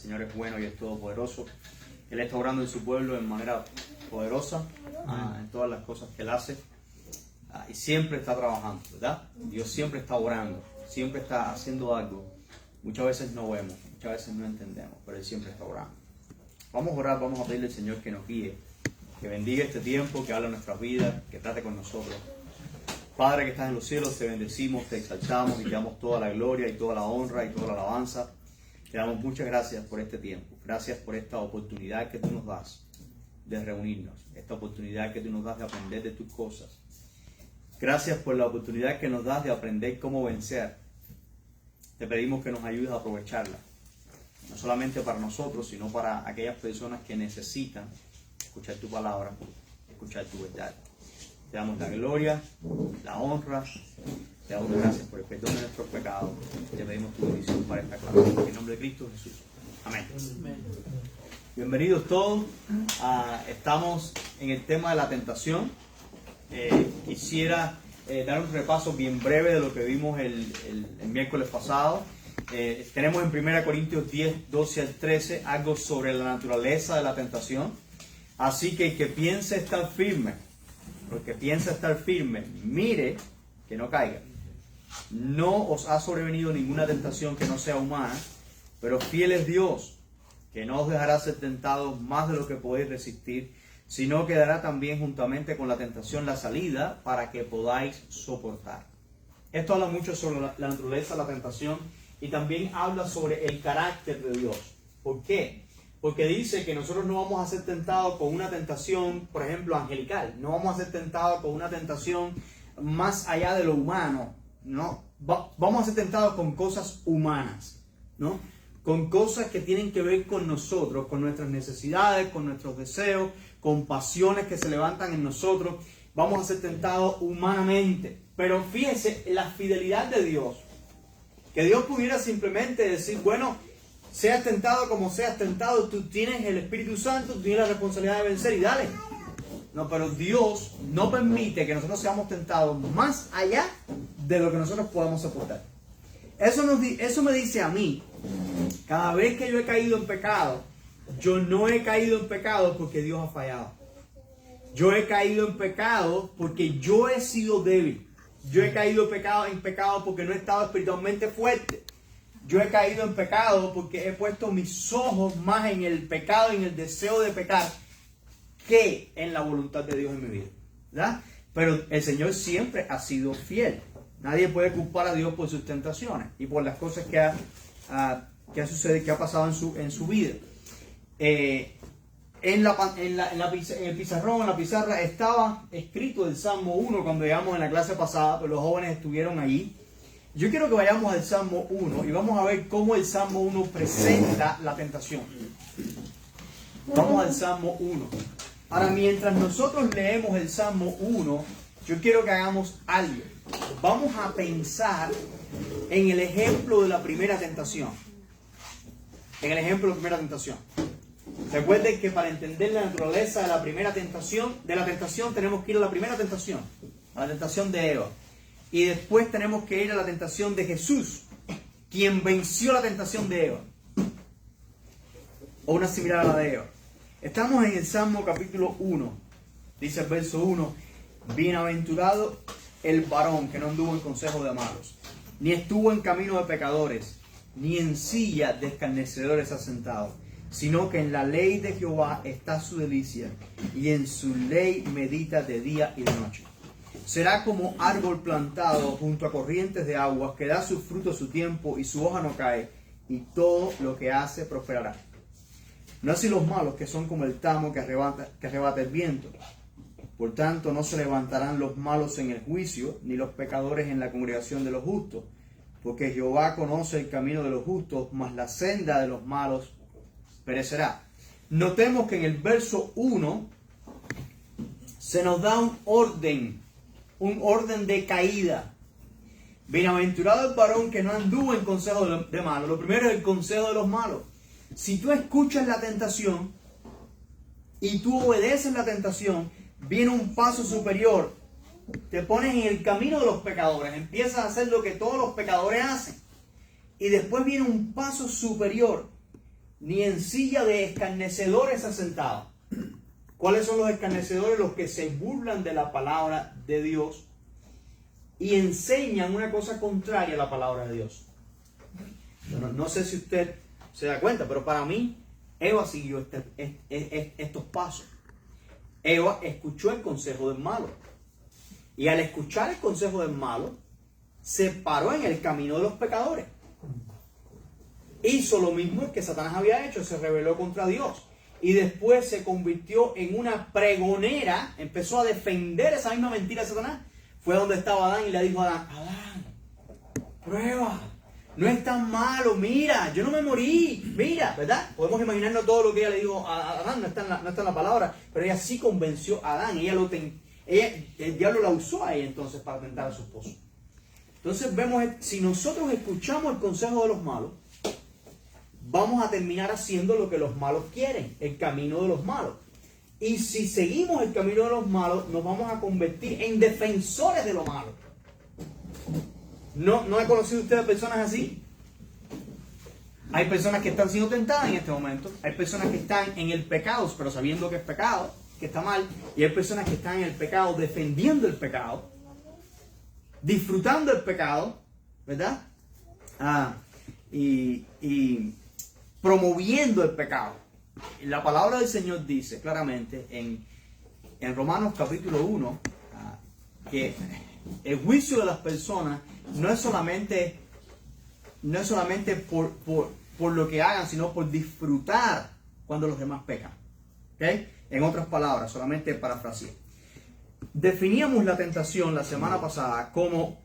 Señor es bueno y es todopoderoso. Él está obrando en su pueblo de manera poderosa en todas las cosas que Él hace. Y siempre está trabajando, ¿verdad? Dios siempre está orando, siempre está haciendo algo. Muchas veces no vemos, muchas veces no entendemos, pero Él siempre está orando. Vamos a orar, vamos a pedirle al Señor que nos guíe, que bendiga este tiempo, que hable nuestras vidas, que trate con nosotros. Padre que estás en los cielos, te bendecimos, te exaltamos y te damos toda la gloria y toda la honra y toda la alabanza. Te damos muchas gracias por este tiempo. Gracias por esta oportunidad que tú nos das de reunirnos, esta oportunidad que tú nos das de aprender de tus cosas. Gracias por la oportunidad que nos das de aprender cómo vencer. Te pedimos que nos ayudes a aprovecharla, no solamente para nosotros, sino para aquellas personas que necesitan escuchar tu palabra, escuchar tu verdad. Te damos la gloria, la honra, te damos gracias por el perdón de nuestros pecados. Te pedimos tu bendición para esta clase. En el nombre de Cristo Jesús. Amén. Bienvenidos todos. Estamos en el tema de la tentación. Quisiera dar un repaso bien breve de lo que vimos el miércoles pasado. Tenemos en 1 Corintios 10, 12 al 13 algo sobre la naturaleza de la tentación. Así que el que piense estar firme, porque piensa estar firme, mire que no caiga. No os ha sobrevenido ninguna tentación que no sea humana, pero fiel es Dios, que no os dejará ser tentados más de lo que podéis resistir, sino que dará también juntamente con la tentación la salida para que podáis soportar. Esto habla mucho sobre la naturaleza de la tentación y también habla sobre el carácter de Dios. ¿Por qué? Porque dice que nosotros no vamos a ser tentados con una tentación, por ejemplo, angelical. No vamos a ser tentados con una tentación más allá de lo humano, ¿no? Vamos a ser tentados con cosas humanas, ¿no? Con cosas que tienen que ver con nosotros, con nuestras necesidades, con nuestros deseos, con pasiones que se levantan en nosotros. Vamos a ser tentados humanamente. Pero fíjense la fidelidad de Dios. Que Dios pudiera simplemente decir, bueno, seas tentado como seas tentado, tú tienes el Espíritu Santo, tú tienes la responsabilidad de vencer y dale. No, pero Dios no permite que nosotros seamos tentados más allá de lo que nosotros podamos soportar. Eso me dice a mí, cada vez que yo he caído en pecado, yo no he caído en pecado porque Dios ha fallado. Yo he caído en pecado porque yo he sido débil. Yo he caído en pecado porque no he estado espiritualmente fuerte. Yo he caído en pecado porque he puesto mis ojos más en el pecado, en el deseo de pecar, que en la voluntad de Dios en mi vida, ¿verdad? Pero el Señor siempre ha sido fiel. Nadie puede culpar a Dios por sus tentaciones y por las cosas que ha sucedido, que ha pasado en su vida. En el pizarrón, en la pizarra, estaba escrito el Salmo 1 cuando llegamos en la clase pasada, pero los jóvenes estuvieron allí. Yo quiero que vayamos al Salmo 1 y vamos a ver cómo el Salmo 1 presenta la tentación. Vamos al Salmo 1. Ahora, mientras nosotros leemos el Salmo 1, yo quiero que hagamos algo. Vamos a pensar en el ejemplo de la primera tentación. En el ejemplo de la primera tentación. Recuerden que para entender la naturaleza de la primera tentación, tenemos que ir a la primera tentación, a la tentación de Eva. Y después tenemos que ir a la tentación de Jesús, quien venció la tentación de Eva. O una similar a la de Eva. Estamos en el Salmo capítulo 1. Dice el verso 1. Bienaventurado el varón que no anduvo en consejo de malos, ni estuvo en camino de pecadores, ni en silla de escarnecedores asentado, sino que en la ley de Jehová está su delicia, y en su ley medita de día y de noche. Será como árbol plantado junto a corrientes de aguas, que da su fruto a su tiempo, y su hoja no cae, y todo lo que hace prosperará. No así los malos, que son como el tamo que arrebata el viento. Por tanto, no se levantarán los malos en el juicio, ni los pecadores en la congregación de los justos, porque Jehová conoce el camino de los justos, mas la senda de los malos perecerá. Notemos que en el verso 1 se nos da un orden de caída. Bienaventurado el varón que no anduvo en consejo de malos. Lo primero es el consejo de los malos. Si tú escuchas la tentación y tú obedeces la tentación, viene un paso superior. Te pones en el camino de los pecadores, empiezas a hacer lo que todos los pecadores hacen. Y después viene un paso superior. ni en silla de escarnecedores ha sentado. ¿Cuáles son los escarnecedores? Los que se burlan de la palabra de Dios y enseñan una cosa contraria a la palabra de Dios. No sé si usted se da cuenta, pero para mí, Eva siguió estos pasos. Eva escuchó el consejo del malo. Y al escuchar el consejo del malo, se paró en el camino de los pecadores. Hizo lo mismo que Satanás había hecho, se rebeló contra Dios. Y después se convirtió en una pregonera, empezó a defender esa misma mentira de Satanás. Fue donde estaba Adán y le dijo a Adán, Adán, prueba, no es tan malo, mira, yo no me morí, mira, ¿verdad? Podemos imaginarnos todo lo que ella le dijo a Adán, no está en la palabra, pero ella sí convenció a Adán, el diablo la usó a ella entonces para tentar a su esposo. Entonces vemos, si nosotros escuchamos el consejo de los malos, vamos a terminar haciendo lo que los malos quieren, el camino de los malos. Y si seguimos el camino de los malos, nos vamos a convertir en defensores de lo malo. ¿No ha conocido usted a personas así? Hay personas que están siendo tentadas en este momento. Hay personas que están en el pecado, pero sabiendo que es pecado, que está mal. Y hay personas que están en el pecado, defendiendo el pecado, disfrutando el pecado, ¿verdad? Y promoviendo el pecado. La palabra del Señor dice claramente en Romanos capítulo 1 que el juicio de las personas no es solamente por lo que hagan, sino por disfrutar cuando los demás pecan. ¿Okay? En otras palabras, solamente parafrasear. Definíamos la tentación la semana pasada como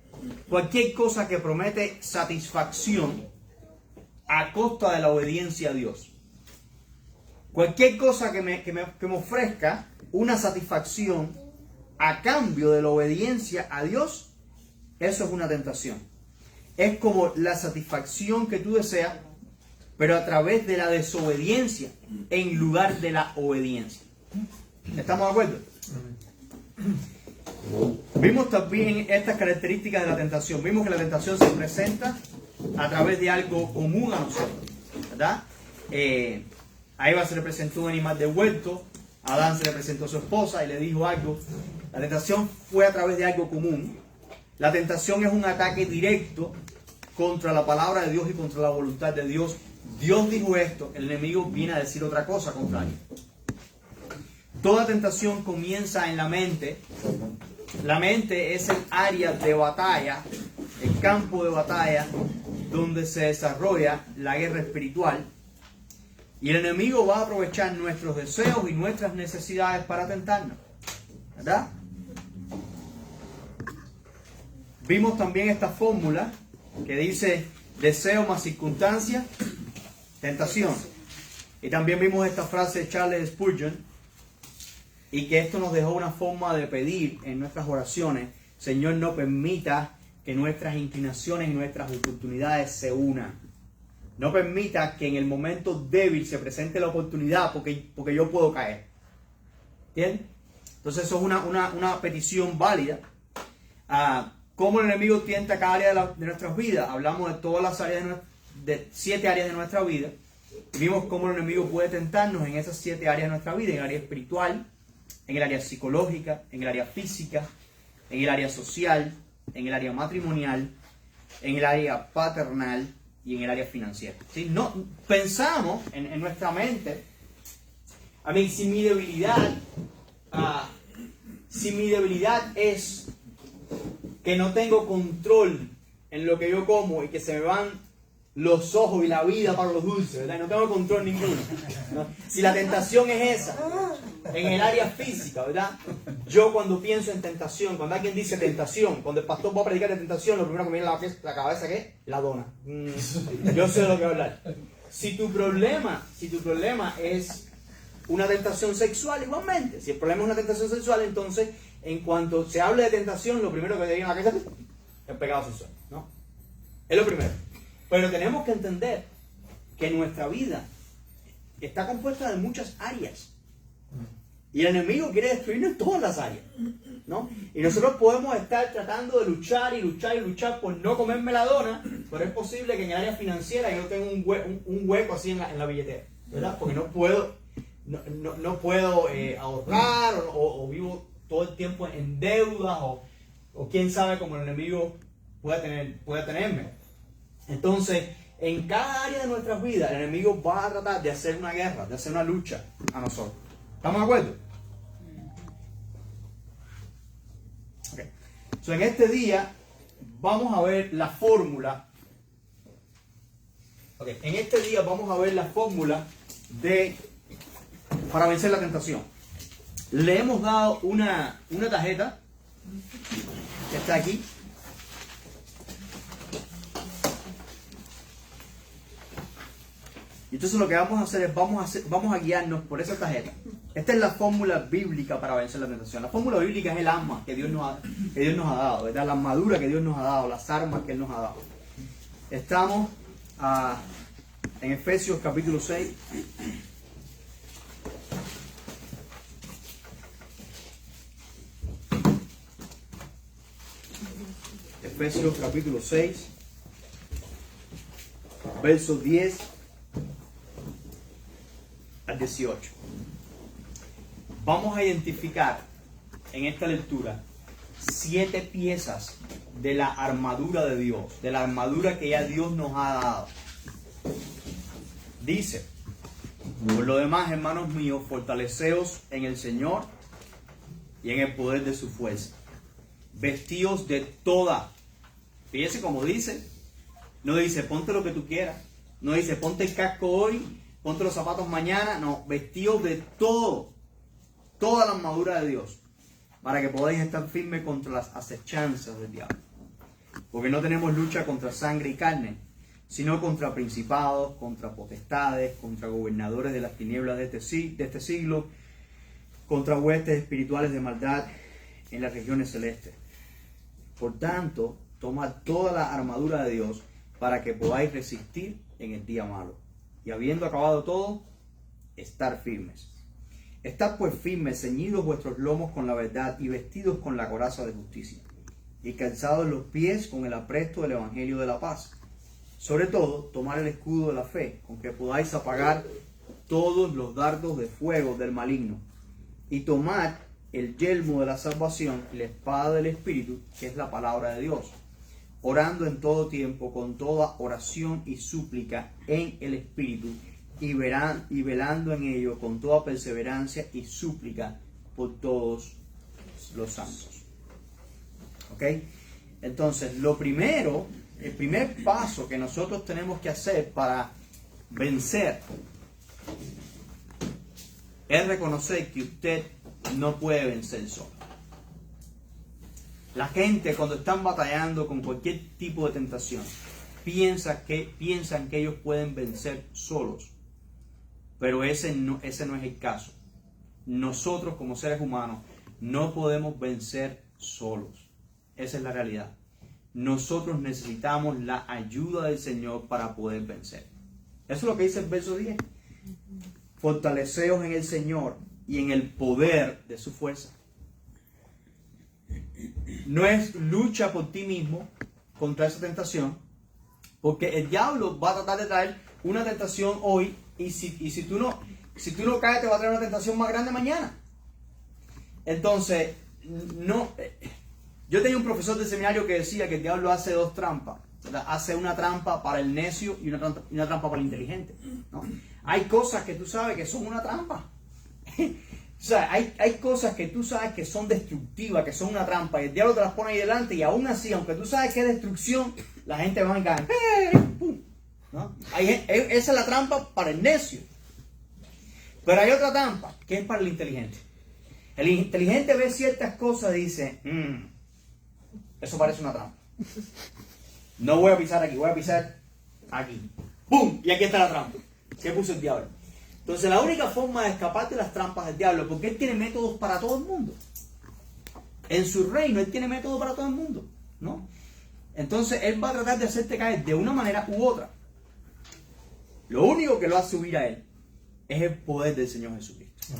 cualquier cosa que promete satisfacción a costa de la obediencia a Dios. Cualquier cosa que me ofrezca una satisfacción a cambio de la obediencia a Dios, eso es una tentación. Es como la satisfacción que tú deseas, pero a través de la desobediencia en lugar de la obediencia. ¿Estamos de acuerdo? Vimos también estas características de la tentación. Vimos que la tentación se presenta a través de algo común a nosotros, ¿verdad? A Eva se le presentó un animal de huerto, a Adán se le presentó a su esposa y le dijo algo. La tentación fue a través de algo común. La tentación es un ataque directo contra la palabra de Dios y contra la voluntad de Dios. Dios dijo esto, el enemigo viene a decir otra cosa contraria. Toda tentación comienza en la mente. La mente es el área de batalla, el campo de batalla donde se desarrolla la guerra espiritual. Y el enemigo va a aprovechar nuestros deseos y nuestras necesidades para tentarnos, ¿verdad? Vimos también esta fórmula que dice deseo más circunstancia, tentación. Y también vimos esta frase de Charles Spurgeon, y que esto nos dejó una forma de pedir en nuestras oraciones: Señor, no permita que nuestras inclinaciones y nuestras oportunidades se unan. No permita que en el momento débil se presente la oportunidad porque yo puedo caer. ¿Entiendes? Entonces eso es una petición válida. ¿Cómo el enemigo tienta cada área de nuestras vidas? Hablamos de todas las áreas, de 7 áreas de nuestra vida. Vimos cómo el enemigo puede tentarnos en esas 7 áreas de nuestra vida: en el área espiritual, en el área psicológica, en el área física, en el área social, en el área matrimonial, en el área paternal y en el área financiera. ¿Sí? No, pensamos en nuestra mente, si mi debilidad es que no tengo control en lo que yo como y que se me van los ojos y la vida para los dulces, ¿verdad? Y no tengo control ninguno, ¿no? Si la tentación es esa, en el área física, ¿verdad? Yo cuando pienso en tentación, cuando alguien dice tentación, cuando el pastor va a predicar de tentación, lo primero que me viene a la cabeza, ¿qué es? La dona. Yo sé de lo que voy a hablar. Si tu problema es una tentación sexual, igualmente. Si el problema es una tentación sexual, entonces, en cuanto se hable de tentación, lo primero que te viene a la cabeza es el pecado sexual, ¿no? Es lo primero. Pero tenemos que entender que nuestra vida está compuesta de muchas áreas. Y el enemigo quiere destruirnos en todas las áreas, ¿no? Y nosotros podemos estar tratando de luchar y luchar y luchar por no comerme la dona, pero es posible que en el área financiera yo tenga un hueco así en la billetera, ¿verdad? Porque no puedo ahorrar o vivo todo el tiempo en deudas o quién sabe cómo el enemigo puede tenerme. Entonces, en cada área de nuestras vidas, el enemigo va a tratar de hacer una guerra, de hacer una lucha a nosotros. ¿Estamos de acuerdo? Okay. So, en este día vamos a ver la fórmula. Okay. En este día vamos a ver la fórmula para vencer la tentación. Le hemos dado una tarjeta que está aquí. Y entonces lo que vamos a hacer es vamos a guiarnos por esa tarjeta. Esta es la fórmula bíblica para vencer la tentación. La fórmula bíblica es el arma que Dios nos ha dado, ¿verdad? La armadura que Dios nos ha dado, las armas que Él nos ha dado. Estamos en Efesios capítulo 6. Efesios capítulo 6, versos 10 al 18. Vamos a identificar en esta lectura 7 piezas de la armadura de Dios, de la armadura que ya Dios nos ha dado. Dice: por lo demás, hermanos míos, fortaleceos en el Señor y en el poder de su fuerza. Vestíos de toda. Fíjese como dice. No dice ponte lo que tú quieras. No dice ponte el casco hoy, ponte los zapatos mañana. No, vestíos de todo. Toda la armadura de Dios. Para que podáis estar firmes contra las acechanzas del diablo. Porque no tenemos lucha contra sangre y carne, sino contra principados, contra potestades, contra gobernadores de las tinieblas de este siglo, contra huestes espirituales de maldad en las regiones celestes. Por tanto, tomad toda la armadura de Dios para que podáis resistir en el día malo. Y habiendo acabado todo, estar firmes. Estad pues firmes, ceñidos vuestros lomos con la verdad y vestidos con la coraza de justicia, y calzados los pies con el apresto del evangelio de la paz. Sobre todo, tomar el escudo de la fe, con que podáis apagar todos los dardos de fuego del maligno, y tomar el yelmo de la salvación y la espada del Espíritu, que es la palabra de Dios, orando en todo tiempo con toda oración y súplica en el Espíritu, y velando en ello con toda perseverancia y súplica por todos los santos. ¿Ok? Entonces, el primer paso que nosotros tenemos que hacer para vencer es reconocer que usted no puede vencer solo. La gente, cuando están batallando con cualquier tipo de tentación, piensan que ellos pueden vencer solos. Pero ese no es el caso. Nosotros, como seres humanos, no podemos vencer solos. Esa es la realidad. Nosotros necesitamos la ayuda del Señor para poder vencer. Eso es lo que dice el verso 10. Fortaleceos en el Señor y en el poder de su fuerza. No es lucha por ti mismo contra esa tentación, porque el diablo va a tratar de traer una tentación hoy, y si tú no caes, te va a traer una tentación más grande mañana. Entonces, yo tenía un profesor de seminario que decía que el diablo hace 2 trampas, ¿verdad? Hace una trampa para el necio y una trampa para el inteligente, ¿no? Hay cosas que tú sabes que son una trampa. O sea, hay cosas que tú sabes que son destructivas, que son una trampa, y el diablo te las pone ahí delante, y aún así, aunque tú sabes que es destrucción, la gente va a caer. ¡Pum! ¿No? Esa es la trampa para el necio. Pero hay otra trampa que es para el inteligente. El inteligente ve ciertas cosas y dice, eso parece una trampa. No voy a pisar aquí, voy a pisar aquí. ¡Pum! Y aquí está la trampa. ¿Qué puso el diablo? Entonces la única forma de escapar de las trampas del diablo, porque él tiene métodos para todo el mundo. En su reino él tiene métodos para todo el mundo, ¿no? Entonces él va a tratar de hacerte caer de una manera u otra. Lo único que lo hace subir a él es el poder del Señor Jesucristo.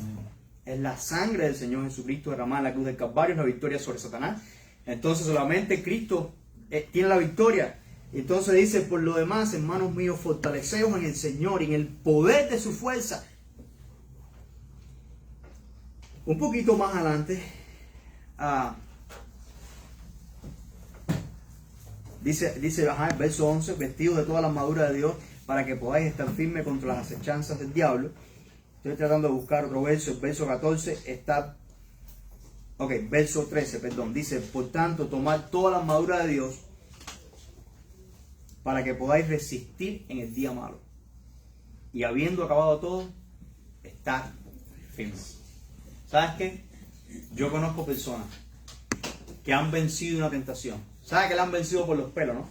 Es la sangre del Señor Jesucristo derramada en la cruz del Calvario, es la victoria sobre Satanás. Entonces solamente Cristo tiene la victoria. Entonces dice, por lo demás, hermanos míos, fortaleceos en el Señor y en el poder de su fuerza. Un poquito más adelante, dice el verso 11, vestidos de toda la armadura de Dios para que podáis estar firmes contra las acechanzas del diablo. Estoy tratando de buscar otro verso, el verso 14 está... Ok, verso 13, perdón. Dice, por tanto, tomad toda la armadura de Dios para que podáis resistir en el día malo. Y habiendo acabado todo, estar firmes. ¿Sabes qué? Yo conozco personas que han vencido una tentación. ¿Sabes que la han vencido por los pelos, no?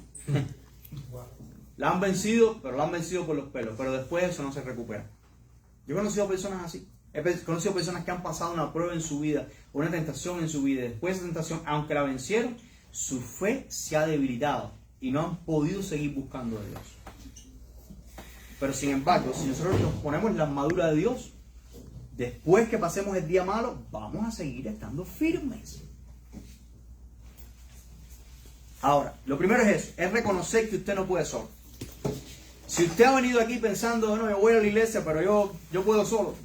La han vencido, pero la han vencido por los pelos. Pero después eso no se recupera. Yo he conocido personas así. He conocido personas que han pasado una prueba en su vida, una tentación en su vida. Y después de esa tentación, aunque la vencieron, su fe se ha debilitado y no han podido seguir buscando a Dios. Pero sin embargo, si nosotros nos ponemos la armadura de Dios, después que pasemos el día malo, vamos a seguir estando firmes. Ahora, lo primero es eso, es reconocer que usted no puede solo. Si usted ha venido aquí pensando, bueno, yo voy a la iglesia, pero yo puedo solo,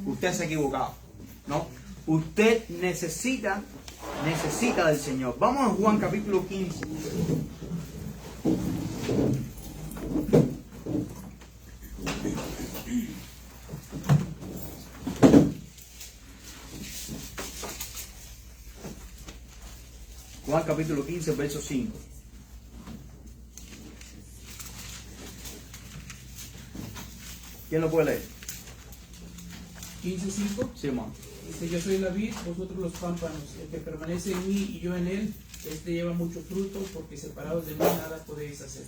usted se ha equivocado, ¿no? Usted necesita del Señor. Vamos a Juan capítulo 15. Juan capítulo 15, verso 5. ¿Quién lo puede leer? 15:5. Sí, hermano. Dice, yo soy la vid, vosotros los pámpanos. El que permanece en mí y yo en él, este lleva mucho fruto, porque separados de mí nada podéis hacer.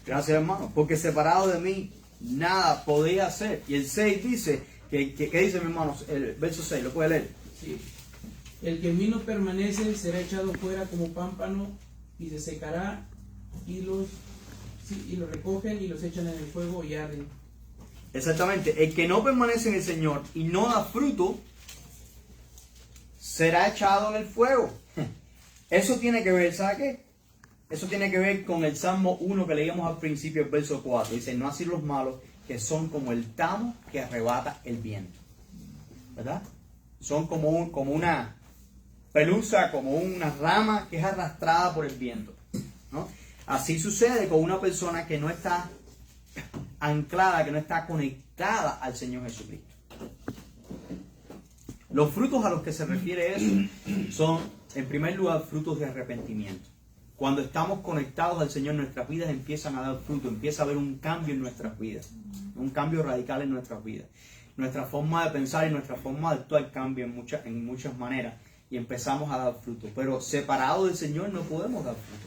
Gracias, hermano. Porque separado de mí nada podéis hacer. Y el 6 dice, ¿qué dice, mi hermano? El verso 6, ¿lo puede leer? Sí. El que en mí no permanece será echado fuera como pámpano y se secará, y los recogen y los echan en el fuego y arden. Exactamente. El que no permanece en el Señor y no da fruto, será echado en el fuego. Eso tiene que ver, ¿sabe qué? Eso tiene que ver con el Salmo 1 que leíamos al principio, el verso 4. Dice, no así los malos, que son como el tamo que arrebata el viento. ¿Verdad? Son como una pelusa, como una rama que es arrastrada por el viento, ¿no? Así sucede con una persona que no está anclada, que no está conectada al Señor Jesucristo. Los frutos a los que se refiere eso son, en primer lugar, frutos de arrepentimiento. Cuando estamos conectados al Señor, nuestras vidas empiezan a dar fruto, empieza a haber un cambio en nuestras vidas, un cambio radical en nuestras vidas. Nuestra forma de pensar y nuestra forma de actuar cambia en muchas maneras y empezamos a dar fruto. Pero separados del Señor no podemos dar fruto.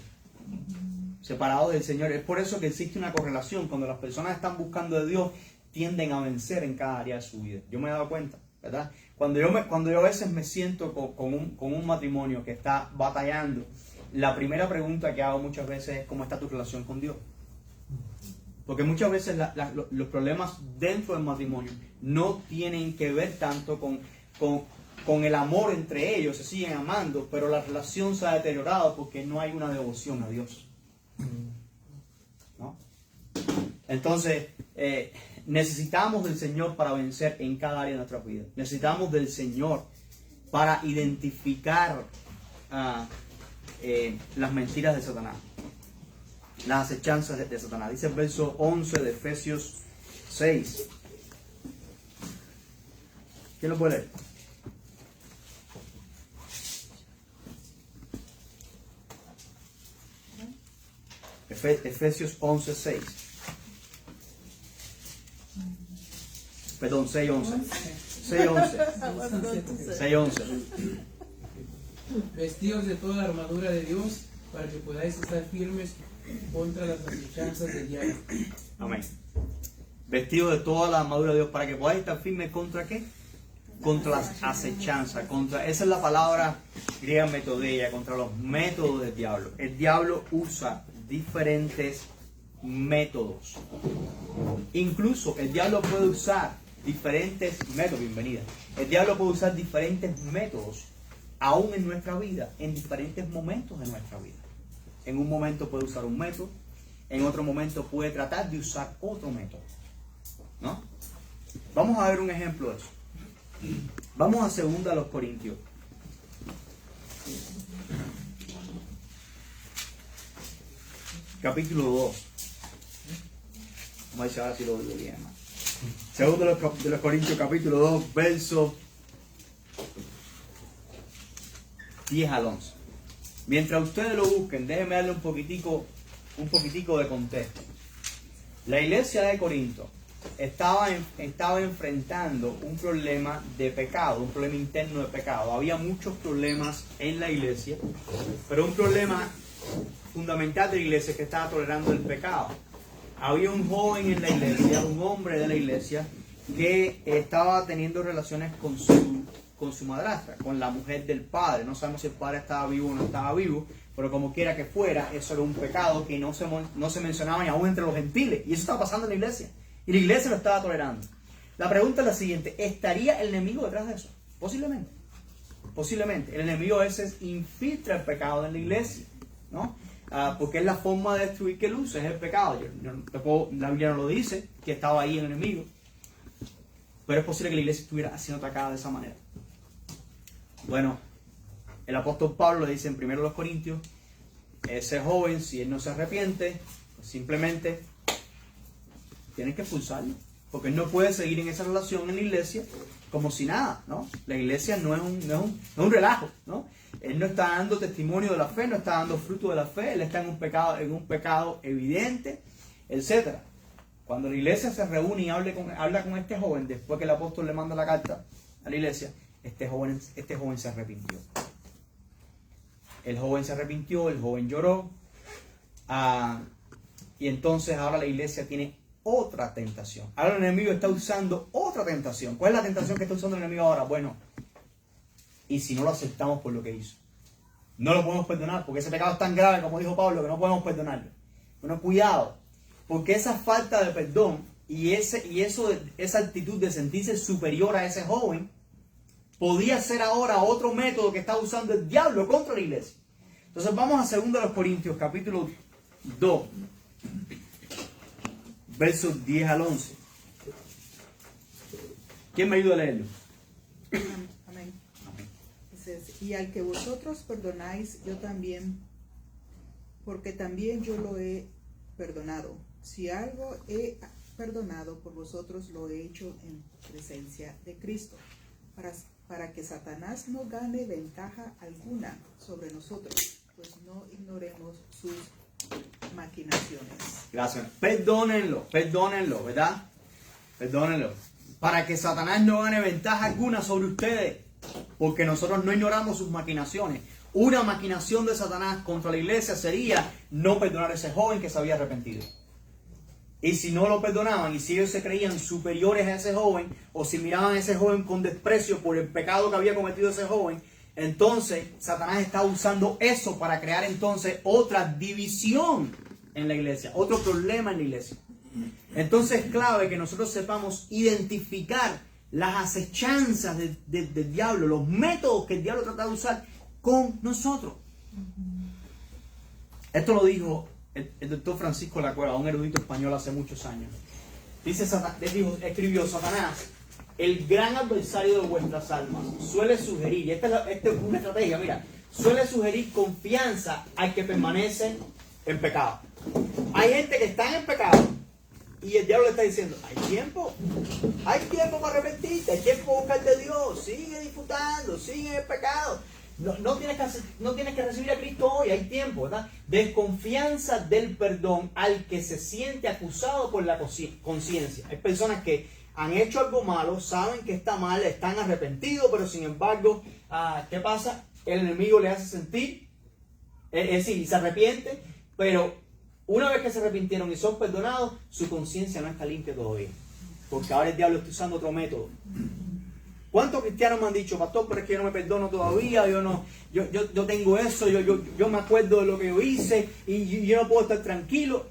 Separados del Señor. Es por eso que existe una correlación. Cuando las personas están buscando de Dios, tienden a vencer en cada área de su vida. Yo me he dado cuenta, ¿verdad? Cuando yo a veces me siento con un matrimonio que está batallando, la primera pregunta que hago muchas veces es ¿cómo está tu relación con Dios? Porque muchas veces los problemas dentro del matrimonio no tienen que ver tanto con el amor entre ellos, se siguen amando, pero la relación se ha deteriorado porque no hay una devoción a Dios, ¿no? Entonces, necesitamos del Señor para vencer en cada área de nuestra vida. Necesitamos del Señor para identificar las mentiras de Satanás, las acechanzas de Satanás. Dice el verso 11 de Efesios 6. ¿Quién lo puede leer? Efesios 11, 6. Perdón, 6, 11. 6, 11. 6, 11. Vestidos de toda la armadura de Dios, para que podáis estar firmes contra las acechanzas del diablo. Amén. Vestidos de toda la armadura de Dios, para que podáis estar firmes contra ¿qué? Contra las acechanzas. Esa es la palabra griega metodeia, contra los métodos del diablo. El diablo usa diferentes métodos. Incluso el diablo puede usar diferentes métodos, bienvenida. El diablo puede usar diferentes métodos, aún en nuestra vida, en diferentes momentos de nuestra vida. En un momento puede usar un método, en otro momento puede tratar de usar otro método, ¿no? Vamos a ver un ejemplo de eso. Vamos a 2 Corintios. Capítulo 2. Vamos a ver si ahora sí lo digo bien. 2 Corintios, capítulo 2, verso 10 al 11. Mientras ustedes lo busquen, déjenme darle un poquitico de contexto. La iglesia de Corinto estaba enfrentando un problema de pecado, un problema interno de pecado. Había muchos problemas en la iglesia, pero un problema fundamental de la iglesia es que estaba tolerando el pecado. Había un joven en la iglesia, un hombre de la iglesia, que estaba teniendo relaciones con su madrastra, con la mujer del padre. No sabemos si el padre estaba vivo o no estaba vivo, pero como quiera que fuera, eso era un pecado que no se mencionaba ni aún entre los gentiles. Y eso estaba pasando en la iglesia. Y la iglesia lo estaba tolerando. La pregunta es la siguiente: ¿estaría el enemigo detrás de eso? Posiblemente. Posiblemente. El enemigo a veces infiltra el pecado en la iglesia, ¿no? Porque es la forma de destruir que él usa, es el pecado. La Biblia no lo dice, que estaba ahí el enemigo. Pero es posible que la iglesia estuviera siendo atacada de esa manera. Bueno, el apóstol Pablo le dice en 1 Corintios, ese joven, si él no se arrepiente, pues simplemente tienen que expulsarlo. Porque él no puede seguir en esa relación en la iglesia como si nada, ¿no? La iglesia no es un relajo, ¿no? Él no está dando testimonio de la fe, no está dando fruto de la fe, él está en un pecado evidente, etc. Cuando la iglesia se reúne y habla con este joven, después que el apóstol le manda la carta a la iglesia, este joven se arrepintió. El joven se arrepintió, el joven lloró, y entonces ahora la iglesia tiene otra tentación. Ahora el enemigo está usando otra tentación. ¿Cuál es la tentación que está usando el enemigo ahora? Bueno, y si no lo aceptamos por lo que hizo, no lo podemos perdonar, porque ese pecado es tan grave, como dijo Pablo, que no podemos perdonarlo. Bueno, cuidado, porque esa falta de perdón y esa actitud de sentirse superior a ese joven podría ser ahora otro método que está usando el diablo contra la iglesia. Entonces vamos a 2 Corintios, capítulo 2, versos 10 al 11. ¿Quién me ayuda a leerlo? Amén. Y al que vosotros perdonáis, yo también, porque también yo lo he perdonado. Si algo he perdonado por vosotros, lo he hecho en presencia de Cristo, para que Satanás no gane ventaja alguna sobre nosotros, pues no ignoremos sus maquinaciones. Gracias. Perdónenlo, ¿verdad? Perdónenlo. Para que Satanás no gane ventaja alguna sobre ustedes, porque nosotros no ignoramos sus maquinaciones. Una maquinación de Satanás contra la iglesia sería no perdonar a ese joven que se había arrepentido. Y si no lo perdonaban, y si ellos se creían superiores a ese joven, o si miraban a ese joven con desprecio por el pecado que había cometido ese joven, entonces Satanás está usando eso para crear entonces otra división en la iglesia, otro problema en la iglesia. Entonces es clave que nosotros sepamos identificar las acechanzas del diablo, los métodos que el diablo trata de usar con nosotros. Esto lo dijo el doctor Francisco La Cueva, un erudito español hace muchos años. Escribió: Satanás, el gran adversario de vuestras almas, suele sugerir, y esta es una estrategia, mira, suele sugerir confianza al que permanece en pecado. Hay gente que está en pecado y el diablo le está diciendo: hay tiempo para arrepentirte, hay tiempo para buscar de Dios, sigue disfrutando, sigue en el pecado. No tienes que recibir a Cristo hoy, hay tiempo, ¿verdad? Desconfianza del perdón al que se siente acusado por la conciencia. Hay personas que han hecho algo malo, saben que está mal, están arrepentidos, pero sin embargo, ¿qué pasa? El enemigo le hace sentir, se arrepiente, pero una vez que se arrepintieron y son perdonados, su conciencia no está limpia todavía, porque ahora el diablo está usando otro método. ¿Cuántos cristianos me han dicho: pastor, pero es que yo no me perdono todavía, yo tengo eso, yo me acuerdo de lo que yo hice y yo no puedo estar tranquilo?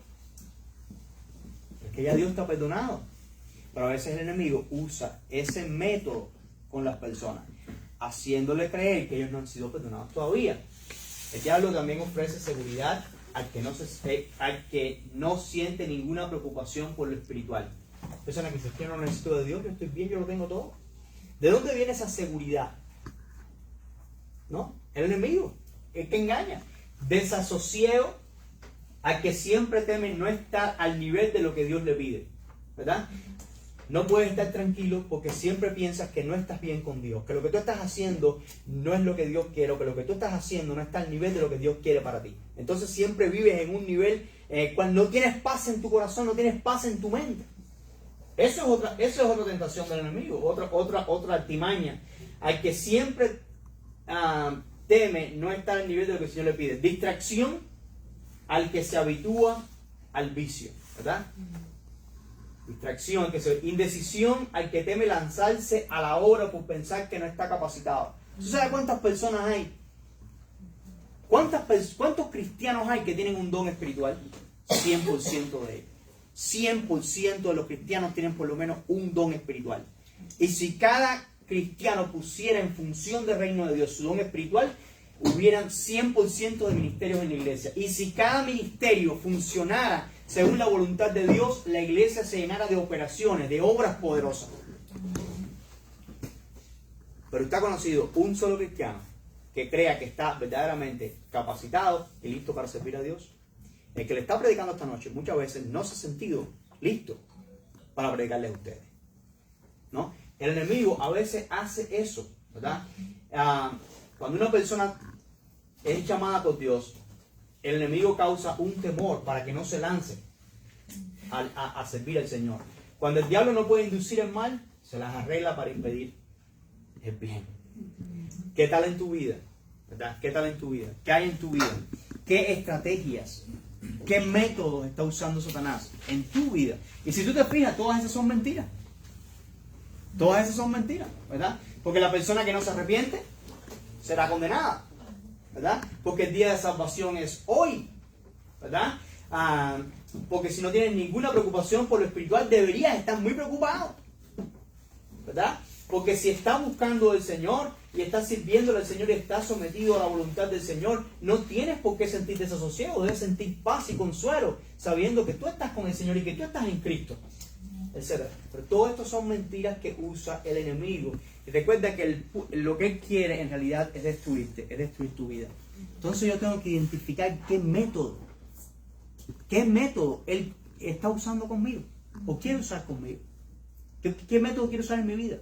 Es que ya Dios está perdonado. Pero a veces el enemigo usa ese método con las personas, haciéndole creer que ellos no han sido perdonados todavía. El diablo también ofrece seguridad al que no siente ninguna preocupación por lo espiritual. Personas que dicen que yo no necesito de Dios, yo estoy bien, yo lo tengo todo. ¿De dónde viene esa seguridad? ¿No? El enemigo, el que engaña. Desasosiego al que siempre teme no estar al nivel de lo que Dios le pide, ¿verdad? No puedes estar tranquilo porque siempre piensas que no estás bien con Dios, que lo que tú estás haciendo no es lo que Dios quiere, o que lo que tú estás haciendo no está al nivel de lo que Dios quiere para ti. Entonces siempre vives en un nivel en el cual no tienes paz en tu corazón, no tienes paz en tu mente. Eso es otra tentación del enemigo, otra artimaña, al que siempre teme no estar al nivel de lo que el Señor le pide. Distracción al que se habitúa al vicio, ¿verdad? Distracción, indecisión al que teme lanzarse a la obra por pensar que no está capacitado. ¿Tú sabes cuántas personas hay? ¿Cuántos cristianos hay que tienen un don espiritual? 100% de ellos. 100% de los cristianos tienen por lo menos un don espiritual. Y si cada cristiano pusiera en función del reino de Dios su don espiritual, hubieran 100% de ministerios en la iglesia. Y si cada ministerio funcionara según la voluntad de Dios, la iglesia se llenara de operaciones, de obras poderosas. Pero está conocido un solo cristiano que crea que está verdaderamente capacitado y listo para servir a Dios. El que le está predicando esta noche muchas veces no se ha sentido listo para predicarles a ustedes, ¿no? El enemigo a veces hace eso, ¿verdad? Cuando una persona es llamada por Dios, el enemigo causa un temor para que no se lance a servir al Señor. Cuando el diablo no puede inducir el mal, se las arregla para impedir el bien. ¿Qué tal en tu vida? ¿Verdad? ¿Qué tal en tu vida? ¿Qué hay en tu vida? ¿Qué estrategias, qué métodos está usando Satanás en tu vida? Y si tú te fijas, todas esas son mentiras. Todas esas son mentiras, ¿verdad? Porque la persona que no se arrepiente será condenada, ¿verdad? Porque el día de salvación es hoy, ¿verdad? Porque si no tienes ninguna preocupación por lo espiritual, deberías estar muy preocupado, ¿verdad? Porque si estás buscando al Señor y estás sirviéndole al Señor y estás sometido a la voluntad del Señor, no tienes por qué sentir desasosiego, debes sentir paz y consuelo, sabiendo que tú estás con el Señor y que tú estás en Cristo, etc. Pero todo esto son mentiras que usa el enemigo. Y recuerda que lo que él quiere en realidad es destruirte, es destruir tu vida. Entonces yo tengo que identificar qué método él está usando conmigo o quiere usar conmigo. ¿Qué método quiere usar en mi vida?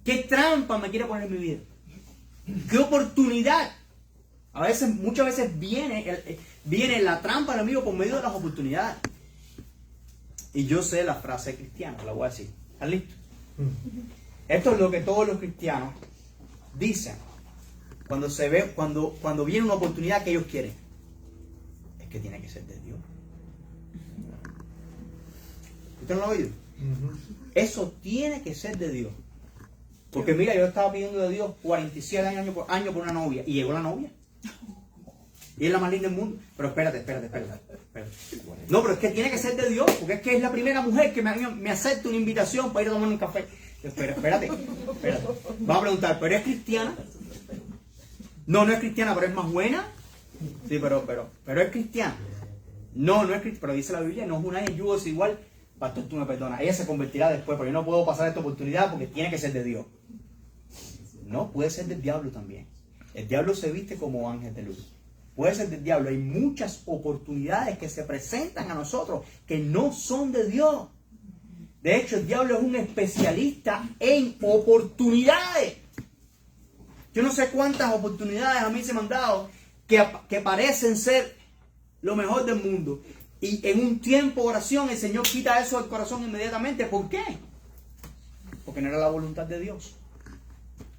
¿Qué trampa me quiere poner en mi vida? ¿Qué oportunidad? Muchas veces viene la trampa del enemigo por medio de las oportunidades. Y yo sé la frase cristiana, la voy a decir. ¿Están listos? Esto es lo que todos los cristianos dicen cuando viene una oportunidad que ellos quieren. Es que tiene que ser de Dios. ¿Usted no lo ha oído? Eso tiene que ser de Dios. Porque mira, yo estaba pidiendo de Dios 47 años por una novia. Y llegó la novia. Y es la más linda del mundo. Pero espérate. No, pero es que tiene que ser de Dios. Porque es que es la primera mujer que me acepta una invitación para ir a tomar un café. Espérate. Vamos a preguntar, ¿pero es cristiana? No es cristiana, pero es más buena. Sí, pero es cristiana. No es cristiana. Pero dice la Biblia, no es una yugo, es igual. Pastor, tú me perdonas. Ella se convertirá después, pero yo no puedo pasar esta oportunidad porque tiene que ser de Dios. No, puede ser del diablo también. El diablo se viste como ángel de luz. Puede ser del diablo. Hay muchas oportunidades que se presentan a nosotros que no son de Dios. De hecho, el diablo es un especialista en oportunidades. Yo no sé cuántas oportunidades a mí se me han dado que parecen ser lo mejor del mundo. Y en un tiempo de oración el Señor quita eso del corazón inmediatamente. ¿Por qué? Porque no era la voluntad de Dios.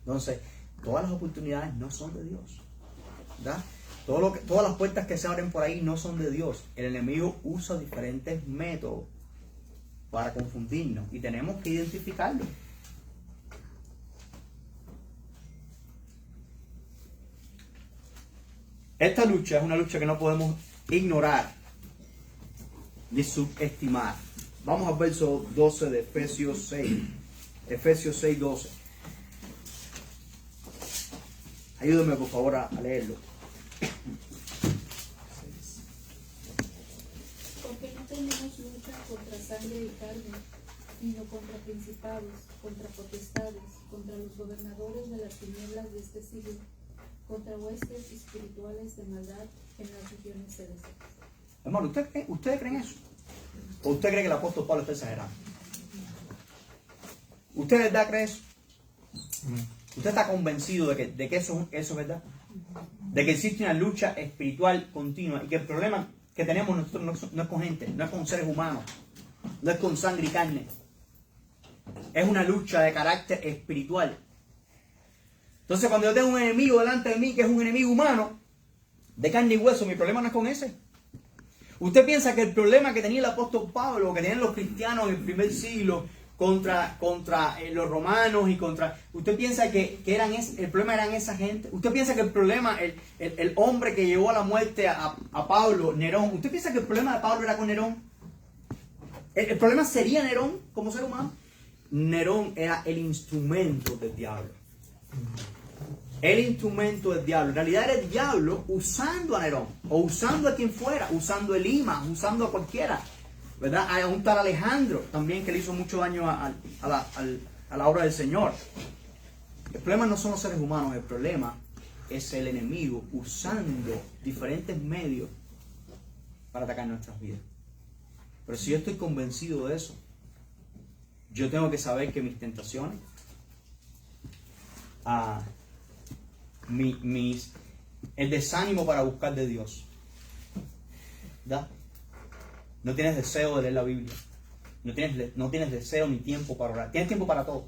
Entonces, todas las oportunidades no son de Dios, ¿verdad? Todas las puertas que se abren por ahí no son de Dios. El enemigo usa diferentes métodos para confundirnos y tenemos que identificarlo. Esta lucha es una lucha que no podemos ignorar ni subestimar. Vamos al verso 12 de Efesios 6. Efesios 6, 12. Ayúdame por favor a leerlo. Porque no tenemos lucha contra sangre y carne, sino contra principados, contra potestades, contra los gobernadores de las tinieblas de este siglo, contra huestes espirituales de maldad en las regiones celestes. Hermano, ¿ustedes creen eso? ¿O usted cree que el apóstol Pablo está exagerando? ¿Usted de verdad cree eso? ¿Usted está convencido de que eso es verdad? De que existe una lucha espiritual continua y que el problema que tenemos nosotros no es con gente, no es con seres humanos, no es con sangre y carne. Es una lucha de carácter espiritual. Entonces, cuando yo tengo un enemigo delante de mí que es un enemigo humano, de carne y hueso, mi problema no es con ese. ¿Usted piensa que el problema que tenía el apóstol Pablo, que tenían los cristianos en el primer siglo contra los romanos y contra... ¿Usted piensa que el problema eran esa gente? ¿Usted piensa que el problema, el hombre que llevó a la muerte a Pablo, Nerón, ¿usted piensa que el problema de Pablo era con Nerón? ¿El problema sería Nerón como ser humano? Nerón era el instrumento del diablo. El instrumento del diablo. En realidad era el diablo usando a Nerón, o usando a quien fuera, usando a Elima, usando a cualquiera, ¿verdad? A un tal Alejandro también, que le hizo mucho daño a la obra del Señor. El problema no son los seres humanos, el problema es el enemigo usando diferentes medios para atacar nuestras vidas. Pero si yo estoy convencido de eso, yo tengo que saber que mis tentaciones, el desánimo para buscar de Dios, ¿verdad? No tienes deseo de leer la Biblia, no tienes deseo ni tiempo para orar. Tienes tiempo para todo,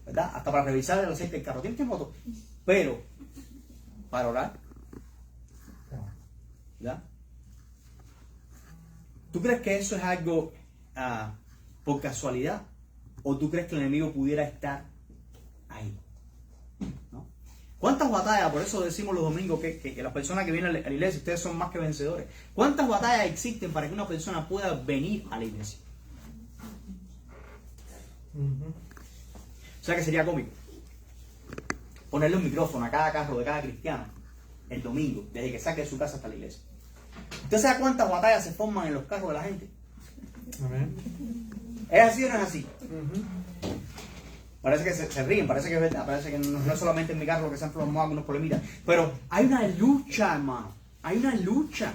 ¿verdad? Hasta para revisar el aceite del carro, tienes tiempo para todo, pero para orar, ¿verdad? ¿Tú crees que eso es algo por casualidad? ¿O tú crees que el enemigo pudiera estar ahí? ¿No? ¿Cuántas batallas? Por eso decimos los domingos que las personas que vienen a la iglesia, ustedes son más que vencedores. ¿Cuántas batallas existen para que una persona pueda venir a la iglesia? O sea que sería cómico ponerle un micrófono a cada carro de cada cristiano el domingo, desde que saque de su casa hasta la iglesia. ¿Usted sabe cuántas batallas se forman en los carros de la gente? Amén. ¿Es así o no es así? Parece que se ríen, parece que es verdad, parece que no es solamente en mi carro que se han formado algunos problemitas. Pero hay una lucha, hermano. Hay una lucha.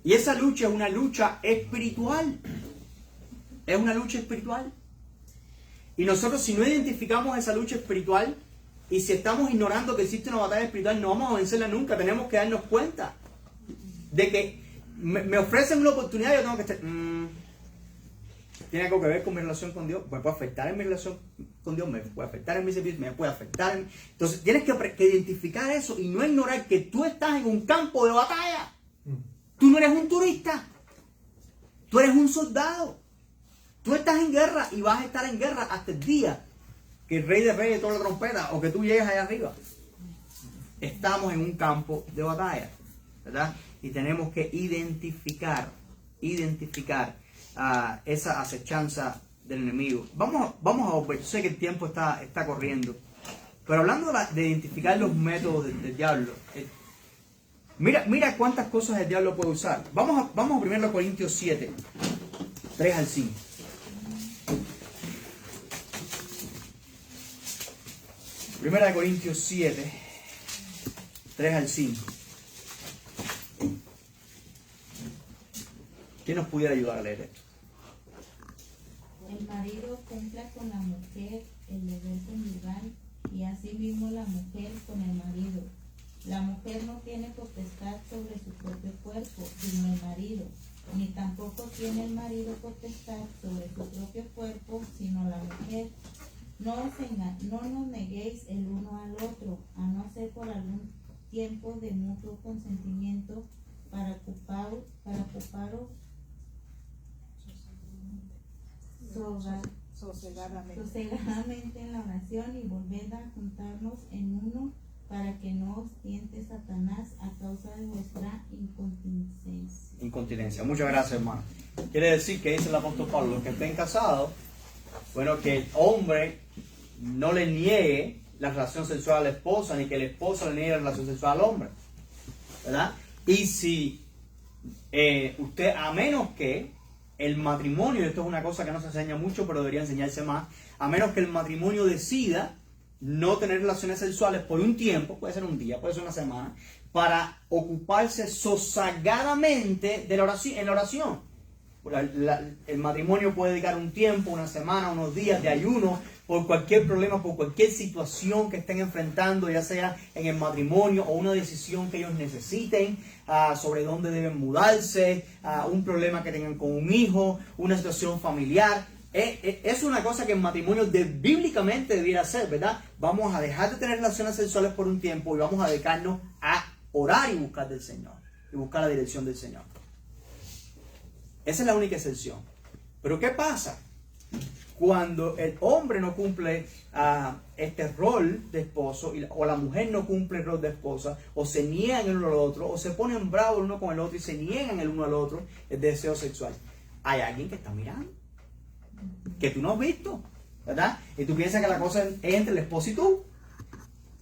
Y esa lucha es una lucha espiritual. Es una lucha espiritual. Y nosotros, si no identificamos esa lucha espiritual y si estamos ignorando que existe una batalla espiritual, no vamos a vencerla nunca. Tenemos que darnos cuenta de que me ofrecen una oportunidad y yo tengo que estar... ¿Tiene algo que ver con mi relación con Dios? Me puede afectar en mi relación con Dios, me puede afectar en mi servicio, me puede afectar en... Entonces tienes que identificar eso y no ignorar que tú estás en un campo de batalla. Tú no eres un turista. Tú eres un soldado. Tú estás en guerra y vas a estar en guerra hasta el día que el Rey de Reyes toque la trompeta o que tú llegues allá arriba. Estamos en un campo de batalla, ¿verdad? Y tenemos que identificar esa acechanza del enemigo. Vamos a ver, yo sé que el tiempo está corriendo, pero hablando de identificar los métodos del diablo, mira cuántas cosas el diablo puede usar. Vamos a 1 Corintios 7, 3 al 5. 1 Corintios 7, 3 al 5. ¿Quién nos pudiera ayudar a leer esto? El marido cumpla con la mujer el deber conyugal y asimismo la mujer con el marido. La mujer no tiene potestad sobre su propio cuerpo, sino el marido, ni tampoco tiene el marido potestad sobre su propio cuerpo, sino la mujer. No nos neguéis el uno al otro, a no ser por algún tiempo de mutuo consentimiento para ocuparos sosegadamente en la oración y volved a juntarnos en uno para que no os tiente Satanás a causa de vuestra incontinencia. Incontinencia. Muchas gracias, hermano. Quiere decir que dice el apóstol Pablo, los que estén casados, bueno, que el hombre no le niegue la relación sexual a la esposa, ni que la esposa le niegue la relación sexual al hombre, ¿verdad? Y si usted, a menos que el matrimonio, y esto es una cosa que no se enseña mucho, pero debería enseñarse más, a menos que el matrimonio decida no tener relaciones sexuales por un tiempo, puede ser un día, puede ser una semana, para ocuparse sosagadamente de la oración, en la oración. El matrimonio puede dedicar un tiempo, una semana, unos días de ayuno por cualquier problema, por cualquier situación que estén enfrentando, ya sea en el matrimonio o una decisión que ellos necesiten sobre dónde deben mudarse, un problema que tengan con un hijo, una situación familiar. Es una cosa que el matrimonio bíblicamente debiera ser, ¿verdad? Vamos a dejar de tener relaciones sexuales por un tiempo y vamos a dedicarnos a orar y buscar del Señor, y buscar la dirección del Señor. Esa es la única excepción. Pero ¿qué pasa? Cuando el hombre no cumple este rol de esposo o la mujer no cumple el rol de esposa, o se niegan el uno al otro, o se ponen bravos el uno con el otro y se niegan el uno al otro el deseo sexual, hay alguien que está mirando, que tú no has visto, ¿verdad? Y tú piensas que la cosa es entre el esposo y tú,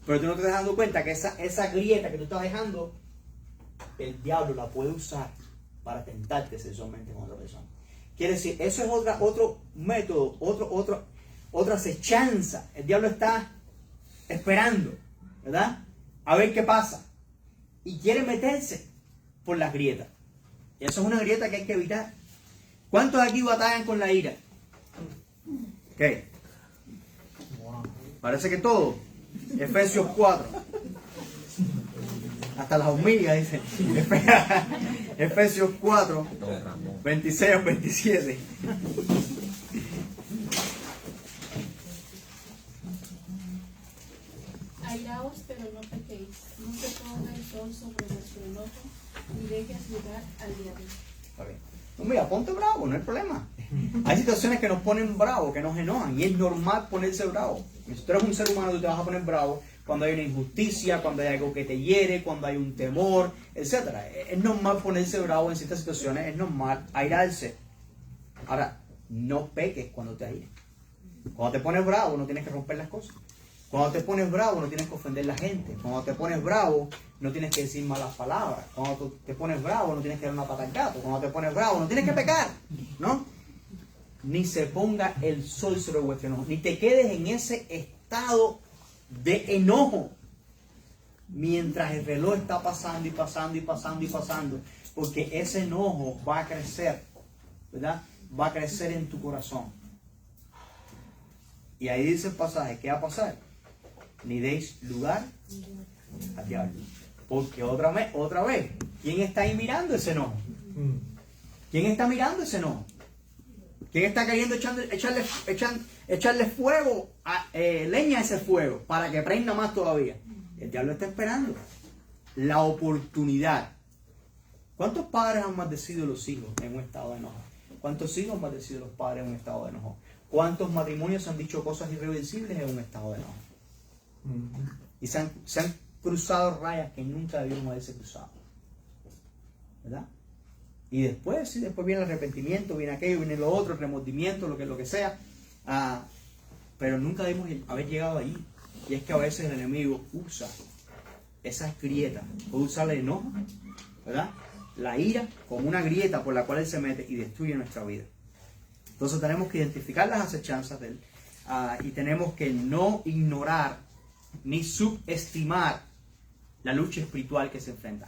pero tú no te estás dando cuenta que esa grieta que tú estás dejando, el diablo la puede usar para tentarte sexualmente con otra persona. Quiere decir, eso es otro método, otra acechanza. El diablo está esperando, ¿verdad? A ver qué pasa. Y quiere meterse por las grietas. Y eso es una grieta que hay que evitar. ¿Cuántos de aquí batallan con la ira? ¿Qué? Parece que todo. Efesios 4. Hasta las hormigas dicen. Efesios 4, 26 al 27. Airaos, pero no pequéis. No se ponga el sol sobre vuestro enojo, ni dejes lugar al diablo. Está bien. No, mira, ponte bravo, no hay problema. Hay situaciones que nos ponen bravos, que nos enojan, y es normal ponerse bravo. Si tú eres un ser humano, tú te vas a poner bravo cuando hay una injusticia, cuando hay algo que te hiere, cuando hay un temor, etc. Es normal ponerse bravo en ciertas situaciones, es normal airarse. Ahora, no peques cuando te aires. Cuando te pones bravo, no tienes que romper las cosas. Cuando te pones bravo, no tienes que ofender a la gente. Cuando te pones bravo, no tienes que decir malas palabras. Cuando te pones bravo, no tienes que dar una pata al gato. Cuando te pones bravo, no tienes que pecar, ¿no? Ni se ponga el sol sobre vuestro enojo, ni te quedes en ese estado de enojo mientras el reloj está pasando y pasando y pasando y pasando, porque ese enojo va a crecer, ¿verdad? Va a crecer en tu corazón. Y ahí dice el pasaje, ¿qué va a pasar? Ni deis lugar al diablo. Porque otra vez, ¿quién está ahí mirando ese enojo? ¿Quién está mirando ese enojo? ¿Quién está queriendo echarle fuego, leña a ese fuego para que prenda más todavía? El diablo está esperando la oportunidad. ¿Cuántos padres han maldecido a los hijos en un estado de enojo? ¿Cuántos hijos han maldecido a los padres en un estado de enojo? ¿Cuántos matrimonios han dicho cosas irreversibles en un estado de enojo? Y se han cruzado rayas que nunca debieron haberse cruzado, ¿verdad? Y después viene el arrepentimiento, viene aquello, viene lo otro, el remordimiento, lo que sea. Pero nunca debemos haber llegado allí. Y es que a veces el enemigo usa esas grietas, usa el enojo, ¿verdad? La ira como una grieta por la cual él se mete y destruye nuestra vida. Entonces tenemos que identificar las acechanzas de él y tenemos que no ignorar ni subestimar la lucha espiritual que se enfrenta.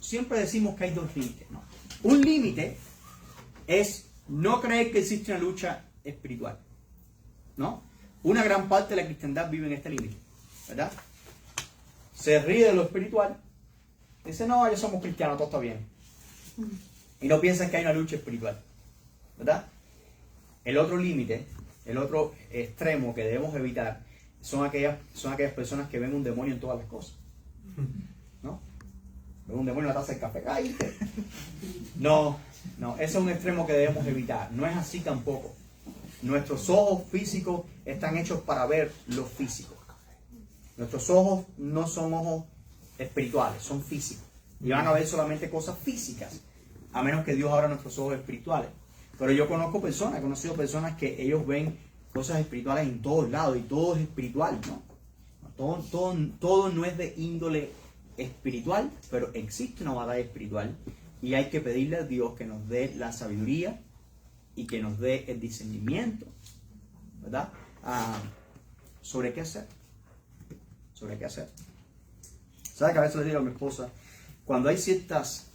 Siempre decimos que hay dos límites, ¿no? Un límite es no creer que existe una lucha espiritual, ¿no? Una gran parte de la cristiandad vive en este límite, ¿verdad? Se ríe de lo espiritual, dice, no, ya somos cristianos, todo está bien. Y no piensan que hay una lucha espiritual, ¿verdad? El otro límite, el otro extremo que debemos evitar son aquellas personas que ven un demonio en todas las cosas, ¿no? Ven un demonio en la taza de café, ¡cállate! No, ese es un extremo que debemos evitar. No es así tampoco. Nuestros ojos físicos están hechos para ver lo físico. Nuestros ojos no son ojos espirituales, son físicos. Y van a ver solamente cosas físicas, a menos que Dios abra nuestros ojos espirituales. Pero yo conozco personas, he conocido personas que ellos ven cosas espirituales en todos lados y todo es espiritual, ¿no? Todo no es de índole espiritual, pero existe una batalla espiritual y hay que pedirle a Dios que nos dé la sabiduría y que nos dé el discernimiento, ¿verdad? Sobre qué hacer. Sobre qué hacer. ¿Sabes que a veces le digo a mi esposa, cuando hay ciertas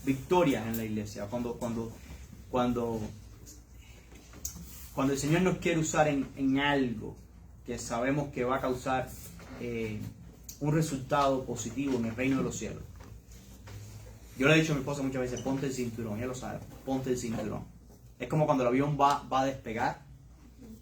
victorias en la iglesia, cuando el Señor nos quiere usar en algo que sabemos que va a causar un resultado positivo en el reino de los cielos? Yo le he dicho a mi esposa muchas veces, ponte el cinturón, ella lo sabe, ponte el cinturón. Es como cuando el avión va a despegar,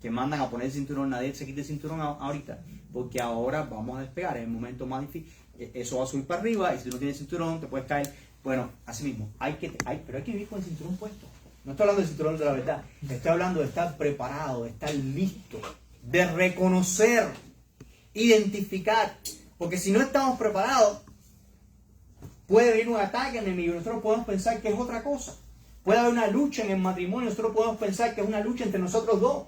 que mandan a poner el cinturón, nadie se quite el cinturón ahorita, porque ahora vamos a despegar, es el momento más difícil, eso va a subir para arriba, y si no tienes cinturón te puedes caer. Bueno, así mismo, pero hay que vivir con el cinturón puesto. No estoy hablando del cinturón de la verdad, estoy hablando de estar preparado, de estar listo, de reconocer, identificar, porque si no estamos preparados, puede venir un ataque enemigo, nosotros podemos pensar que es otra cosa. Puede haber una lucha en el matrimonio, nosotros podemos pensar que es una lucha entre nosotros dos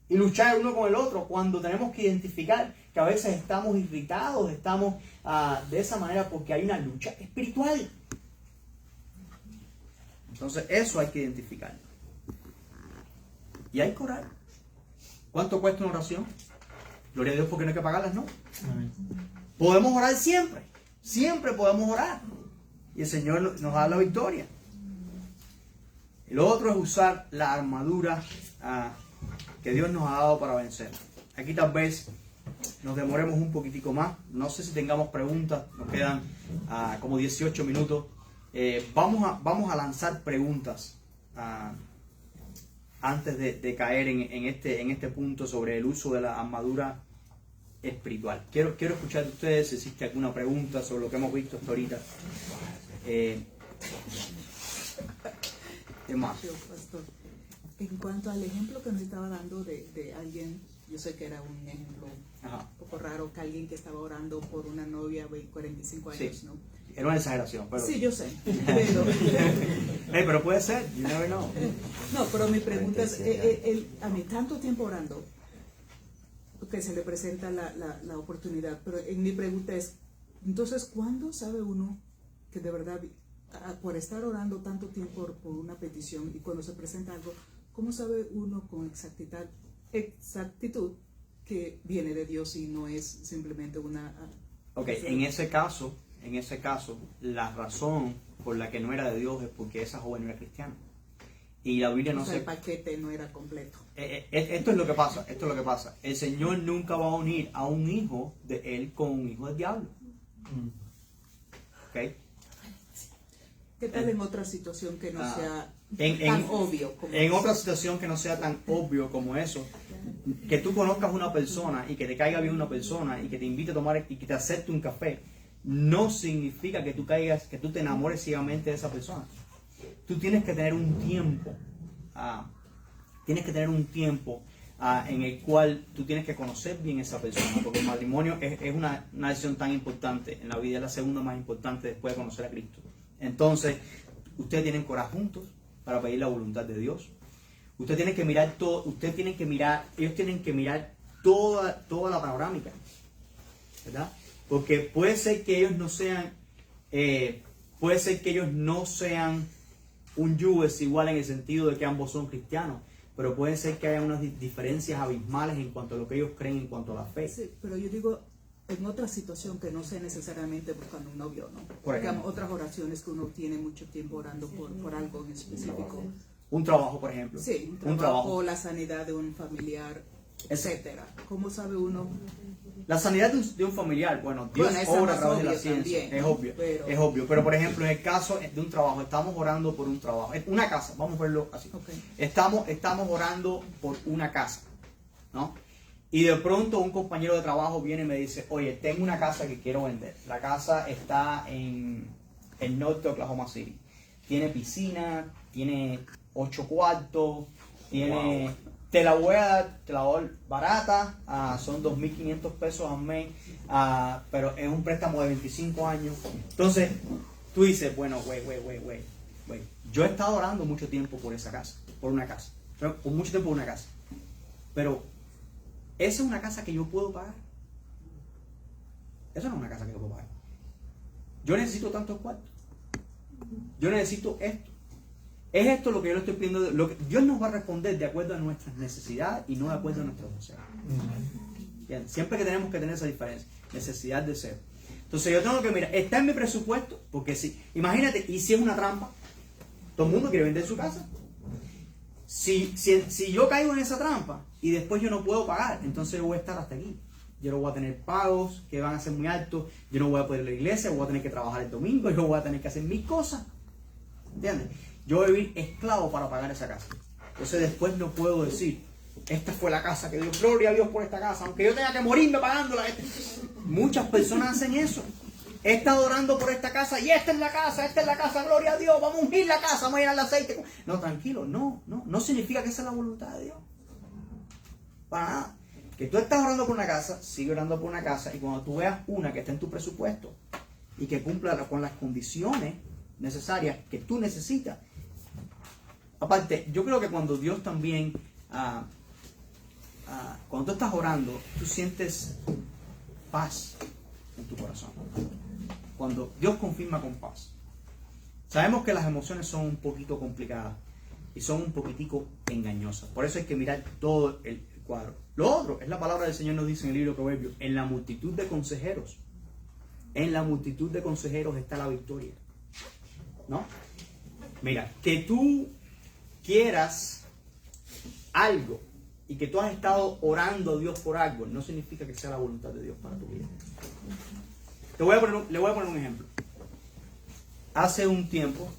y luchar uno con el otro, cuando tenemos que identificar que a veces estamos irritados, estamos de esa manera porque hay una lucha espiritual. Entonces eso hay que identificarlo. Y hay que orar. ¿Cuánto cuesta una oración? Gloria a Dios, porque no hay que pagarlas, ¿no? Podemos orar siempre. Siempre podemos orar. Y el Señor nos da la victoria. Y lo otro es usar la armadura que Dios nos ha dado para vencer. Aquí tal vez nos demoremos un poquitico más. No sé si tengamos preguntas. Nos quedan como 18 minutos. Vamos a lanzar preguntas antes de caer en este punto sobre el uso de la armadura espiritual. Quiero escuchar de ustedes si existe alguna pregunta sobre lo que hemos visto hasta ahorita. ¿Qué más? Pastor, en cuanto al ejemplo que nos estaba dando de alguien, yo sé que era un ejemplo un poco raro, que alguien que estaba orando por una novia de 45 años, Sí. ¿no? Era una exageración, pero... Sí, yo sé, pero puede ser, you never know. No, pero mi pregunta es, a mí tanto tiempo orando, que se le presenta la oportunidad, pero mi pregunta es, entonces, ¿cuándo sabe uno que de verdad, por estar orando tanto tiempo por una petición y cuando se presenta algo, cómo sabe uno con exactitud que viene de Dios y no es simplemente una... Ok, en ese caso, la razón por la que no era de Dios es porque esa joven no era cristiana. Y la Biblia no o sea, se... el paquete no era completo. Esto es lo que pasa, El Señor nunca va a unir a un hijo de Él con un hijo del diablo. ¿Ok? ¿Qué tal en otra situación que no sea tan obvio? Como en otra situación que no sea tan obvio como eso, que tú conozcas una persona y que te caiga bien una persona y que te invite a tomar y que te acepte un café, no significa que tú te enamores ciegamente de esa persona. Tú tienes que tener un tiempo, en el cual tú tienes que conocer bien a esa persona, porque el matrimonio es una decisión tan importante en la vida, es la segunda más importante después de conocer a Cristo. Entonces, ustedes tienen que orar juntos para pedir la voluntad de Dios. Ustedes tienen que mirar ellos tienen que mirar toda la panorámica, ¿verdad? Porque puede ser que ellos no sean un yugo desigual en el sentido de que ambos son cristianos, pero puede ser que haya unas diferencias abismales en cuanto a lo que ellos creen en cuanto a la fe. Sí, pero yo digo, en otra situación que no sea necesariamente buscando un novio, ¿no? Por ejemplo. Digamos, otras oraciones que uno tiene mucho tiempo orando por algo en específico. Un trabajo, por ejemplo. Sí, un trabajo. O la sanidad de un familiar, etcétera. ¿Cómo sabe uno? La sanidad de un familiar, bueno, Dios Bueno, esa obra a más través de la obvio ciencia, también, es ¿no? obvio, es obvio. Pero por ejemplo, en el caso de un trabajo, estamos orando por un trabajo, una casa, vamos a verlo así. Okay. Estamos orando por una casa, ¿no? Y de pronto un compañero de trabajo viene y me dice, oye, tengo una casa que quiero vender. La casa está en el norte de Oklahoma City. Tiene piscina, tiene 8 cuartos, tiene te la voy a dar barata, son 2.500 pesos al mes, pero es un préstamo de 25 años. Entonces, tú dices, bueno, güey. Yo he estado orando mucho tiempo por esa casa, por una casa, por mucho tiempo por una casa. Pero, ¿esa es una casa que yo puedo pagar? Esa no es una casa que yo puedo pagar. Yo necesito tantos cuartos. Yo necesito esto. Es esto lo que yo le estoy pidiendo. Dios nos va a responder de acuerdo a nuestras necesidades y no de acuerdo a nuestros deseos. Bien, siempre que tenemos que tener esa diferencia. Necesidad, deseo. Entonces yo tengo que mirar, está en mi presupuesto, porque si, imagínate, y si es una trampa, todo el mundo quiere vender su casa. Si yo caigo en esa trampa y después yo no puedo pagar, entonces yo voy a estar hasta aquí. Yo no voy a tener pagos que van a ser muy altos, yo no voy a poder ir a la iglesia, voy a tener que trabajar el domingo, yo voy a tener que hacer mis cosas. ¿Entiendes? Yo voy a vivir esclavo para pagar esa casa. Entonces después no puedo decir, esta fue la casa que dio, gloria a Dios por esta casa, aunque yo tenga que morirme pagándola. Muchas personas hacen eso. He estado orando por esta casa y esta es la casa, gloria a Dios, vamos a ungir la casa, vamos a ir al aceite. No, tranquilo, no significa que esa es la voluntad de Dios. Para nada. Que tú estás orando por una casa, sigue orando por una casa, y cuando tú veas una que está en tu presupuesto y que cumpla con las condiciones necesarias que tú necesitas. Aparte, yo creo que cuando Dios también, cuando tú estás orando, tú sientes paz en tu corazón. Cuando Dios confirma con paz. Sabemos que las emociones son un poquito complicadas y son un poquitico engañosas. Por eso hay que mirar todo el cuadro. Lo otro es la palabra del Señor, nos dice en el libro de Proverbios, en la multitud de consejeros. En la multitud de consejeros está la victoria. ¿No? Mira, que tú quieras algo y que tú has estado orando a Dios por algo, no significa que sea la voluntad de Dios para tu vida. Le voy a poner un ejemplo. Hace un tiempo,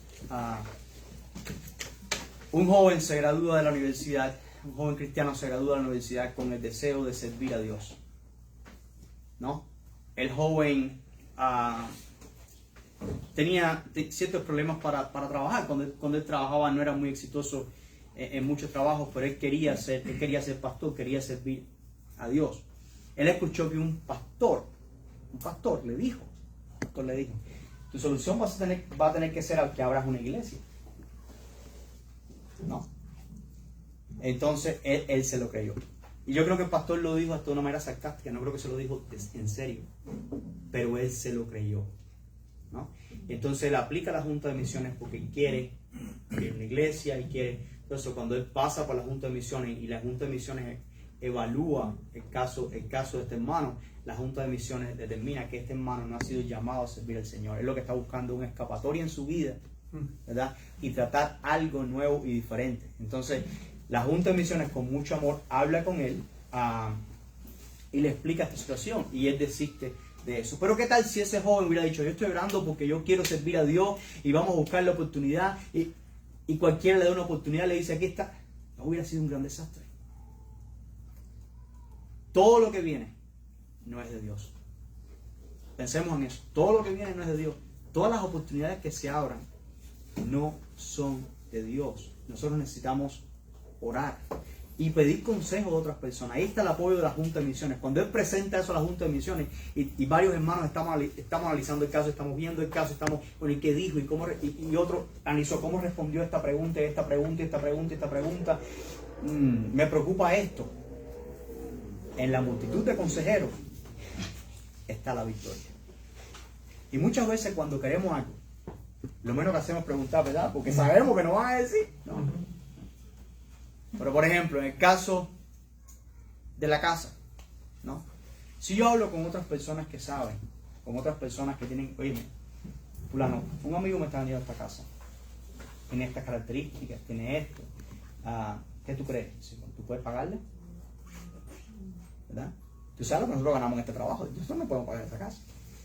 un joven se gradúa de la universidad, un joven cristiano se gradúa de la universidad con el deseo de servir a Dios. ¿No? El joven tenía ciertos problemas para trabajar. Cuando él trabajaba no era muy exitoso en muchos trabajos, pero él quería ser pastor, quería servir a Dios. Él escuchó que un pastor le dijo, tu solución va a tener que ser que abras una iglesia. No. Entonces él se lo creyó. Y yo creo que el pastor lo dijo hasta de una manera sarcástica, no creo que se lo dijo en serio, pero él se lo creyó. ¿No? Entonces él aplica a la Junta de Misiones porque quiere una iglesia y quiere. Entonces cuando él pasa por la Junta de Misiones y la Junta de Misiones evalúa el caso de este hermano, la Junta de Misiones determina que este hermano no ha sido llamado a servir al Señor. Es lo que está buscando, una escapatoria en su vida, ¿verdad? Y tratar algo nuevo y diferente. Entonces la Junta de Misiones con mucho amor habla con él y le explica esta situación y él desiste de eso. Pero ¿qué tal si ese joven hubiera dicho, yo estoy orando porque yo quiero servir a Dios y vamos a buscar la oportunidad, y cualquiera le da una oportunidad, le dice, aquí está? No hubiera sido un gran desastre. Todo lo que viene no es de Dios. Pensemos en eso. Todo lo que viene no es de Dios. Todas las oportunidades que se abran no son de Dios. Nosotros necesitamos orar y pedir consejo de otras personas. Ahí está el apoyo de la Junta de Misiones. Cuando él presenta eso a la Junta de Misiones y varios hermanos estamos analizando el caso, estamos viendo el caso, bueno, ¿y qué dijo? Y otro analizó cómo respondió esta pregunta. Me preocupa esto. En la multitud de consejeros está la victoria. Y muchas veces cuando queremos algo, lo menos que hacemos es preguntar, ¿verdad? Porque sabemos que nos van a decir. No. Pero por ejemplo, en el caso de la casa, ¿no? Si yo hablo con otras personas que saben, con otras personas que tienen, oye, fulano, un amigo me está vendiendo esta casa, tiene estas características, tiene esto, ¿qué tú crees? ¿Tú puedes pagarle? ¿Verdad? Tú sabes lo que nosotros ganamos en este trabajo, nosotros no podemos pagar esta casa.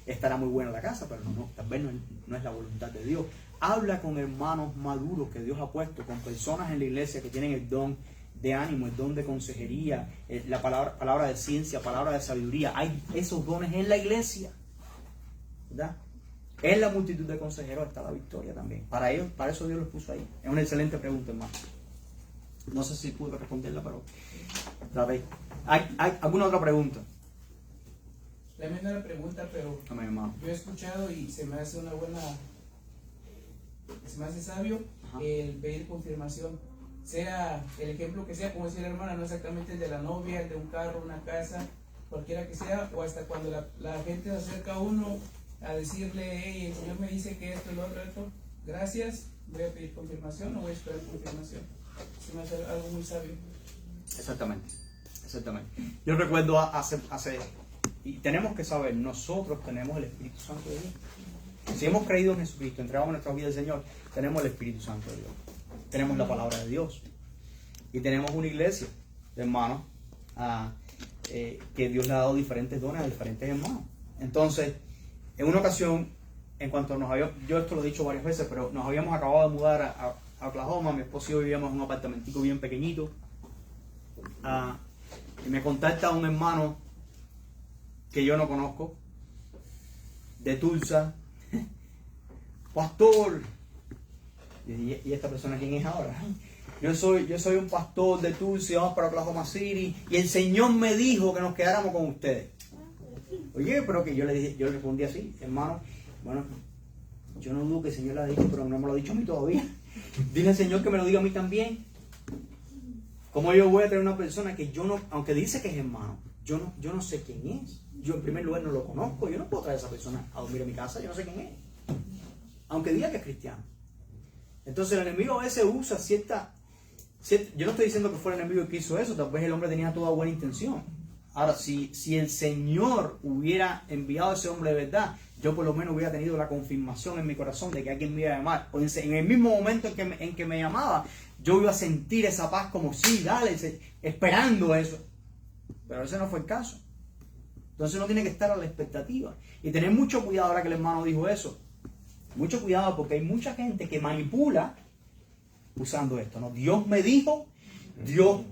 Estará muy buena la casa, pero tal vez no es la voluntad de Dios. Habla con hermanos maduros que Dios ha puesto, con personas en la iglesia que tienen el don de ánimo, el don de consejería, la palabra de ciencia, palabra de sabiduría. Hay esos dones en la iglesia, ¿verdad? En la multitud de consejeros está la victoria también. Para eso Dios los puso ahí. Es una excelente pregunta, hermano. No sé si pude responderla, pero traté. ¿Hay alguna otra pregunta? La misma pregunta, pero Amén, hermano. yo he escuchado y se me hace una buena, se me hace sabio Ajá. el pedir confirmación. Sea el ejemplo que sea, como decía la hermana, no exactamente el de la novia, el de un carro, una casa, cualquiera que sea, o hasta cuando la gente se acerca a uno a decirle, hey, el Señor me dice que esto, lo otro, esto, gracias, voy a pedir confirmación o voy a esperar confirmación. Se me hace algo muy sabio. Exactamente. Yo recuerdo hace y tenemos que saber, nosotros tenemos el Espíritu Santo de Dios. Si hemos creído en Jesucristo, entregamos nuestra vida al Señor, tenemos el Espíritu Santo de Dios. Tenemos la palabra de Dios. Y tenemos una iglesia de hermanos que Dios le ha dado diferentes dones a diferentes hermanos. Entonces, en una ocasión, yo esto lo he dicho varias veces, pero nos habíamos acabado de mudar a Oklahoma. Mi esposo y yo vivíamos en un apartamentico bien pequeñito. Y me contacta un hermano que yo no conozco, de Tulsa. Pastor. ¿Y esta persona quién es ahora? Yo soy un pastor de Tulsa y vamos para Oklahoma City. Y el Señor me dijo que nos quedáramos con ustedes. Oye, pero que yo le respondí así, hermano. Bueno, yo no dudo que el Señor lo ha dicho, pero no me lo ha dicho a mí todavía. Dile al Señor que me lo diga a mí también. ¿Cómo yo voy a tener una persona que yo no, aunque dice que es hermano, yo no sé quién es? Yo en primer lugar no lo conozco, yo no puedo traer a esa persona a dormir en mi casa, yo no sé quién es. Aunque diga que es cristiano. Entonces el enemigo a veces usa cierta, yo no estoy diciendo que fue el enemigo que hizo eso, tal vez el hombre tenía toda buena intención. Ahora, si el Señor hubiera enviado a ese hombre de verdad, yo por lo menos hubiera tenido la confirmación en mi corazón de que alguien me iba a llamar. O en el mismo momento en que me llamaba, yo iba a sentir esa paz como, sí, dale, esperando eso. Pero ese no fue el caso. Entonces uno tiene que estar a la expectativa. Y tener mucho cuidado ahora que el hermano dijo eso. Mucho cuidado porque hay mucha gente que manipula usando esto, ¿no? Dios me dijo, Dios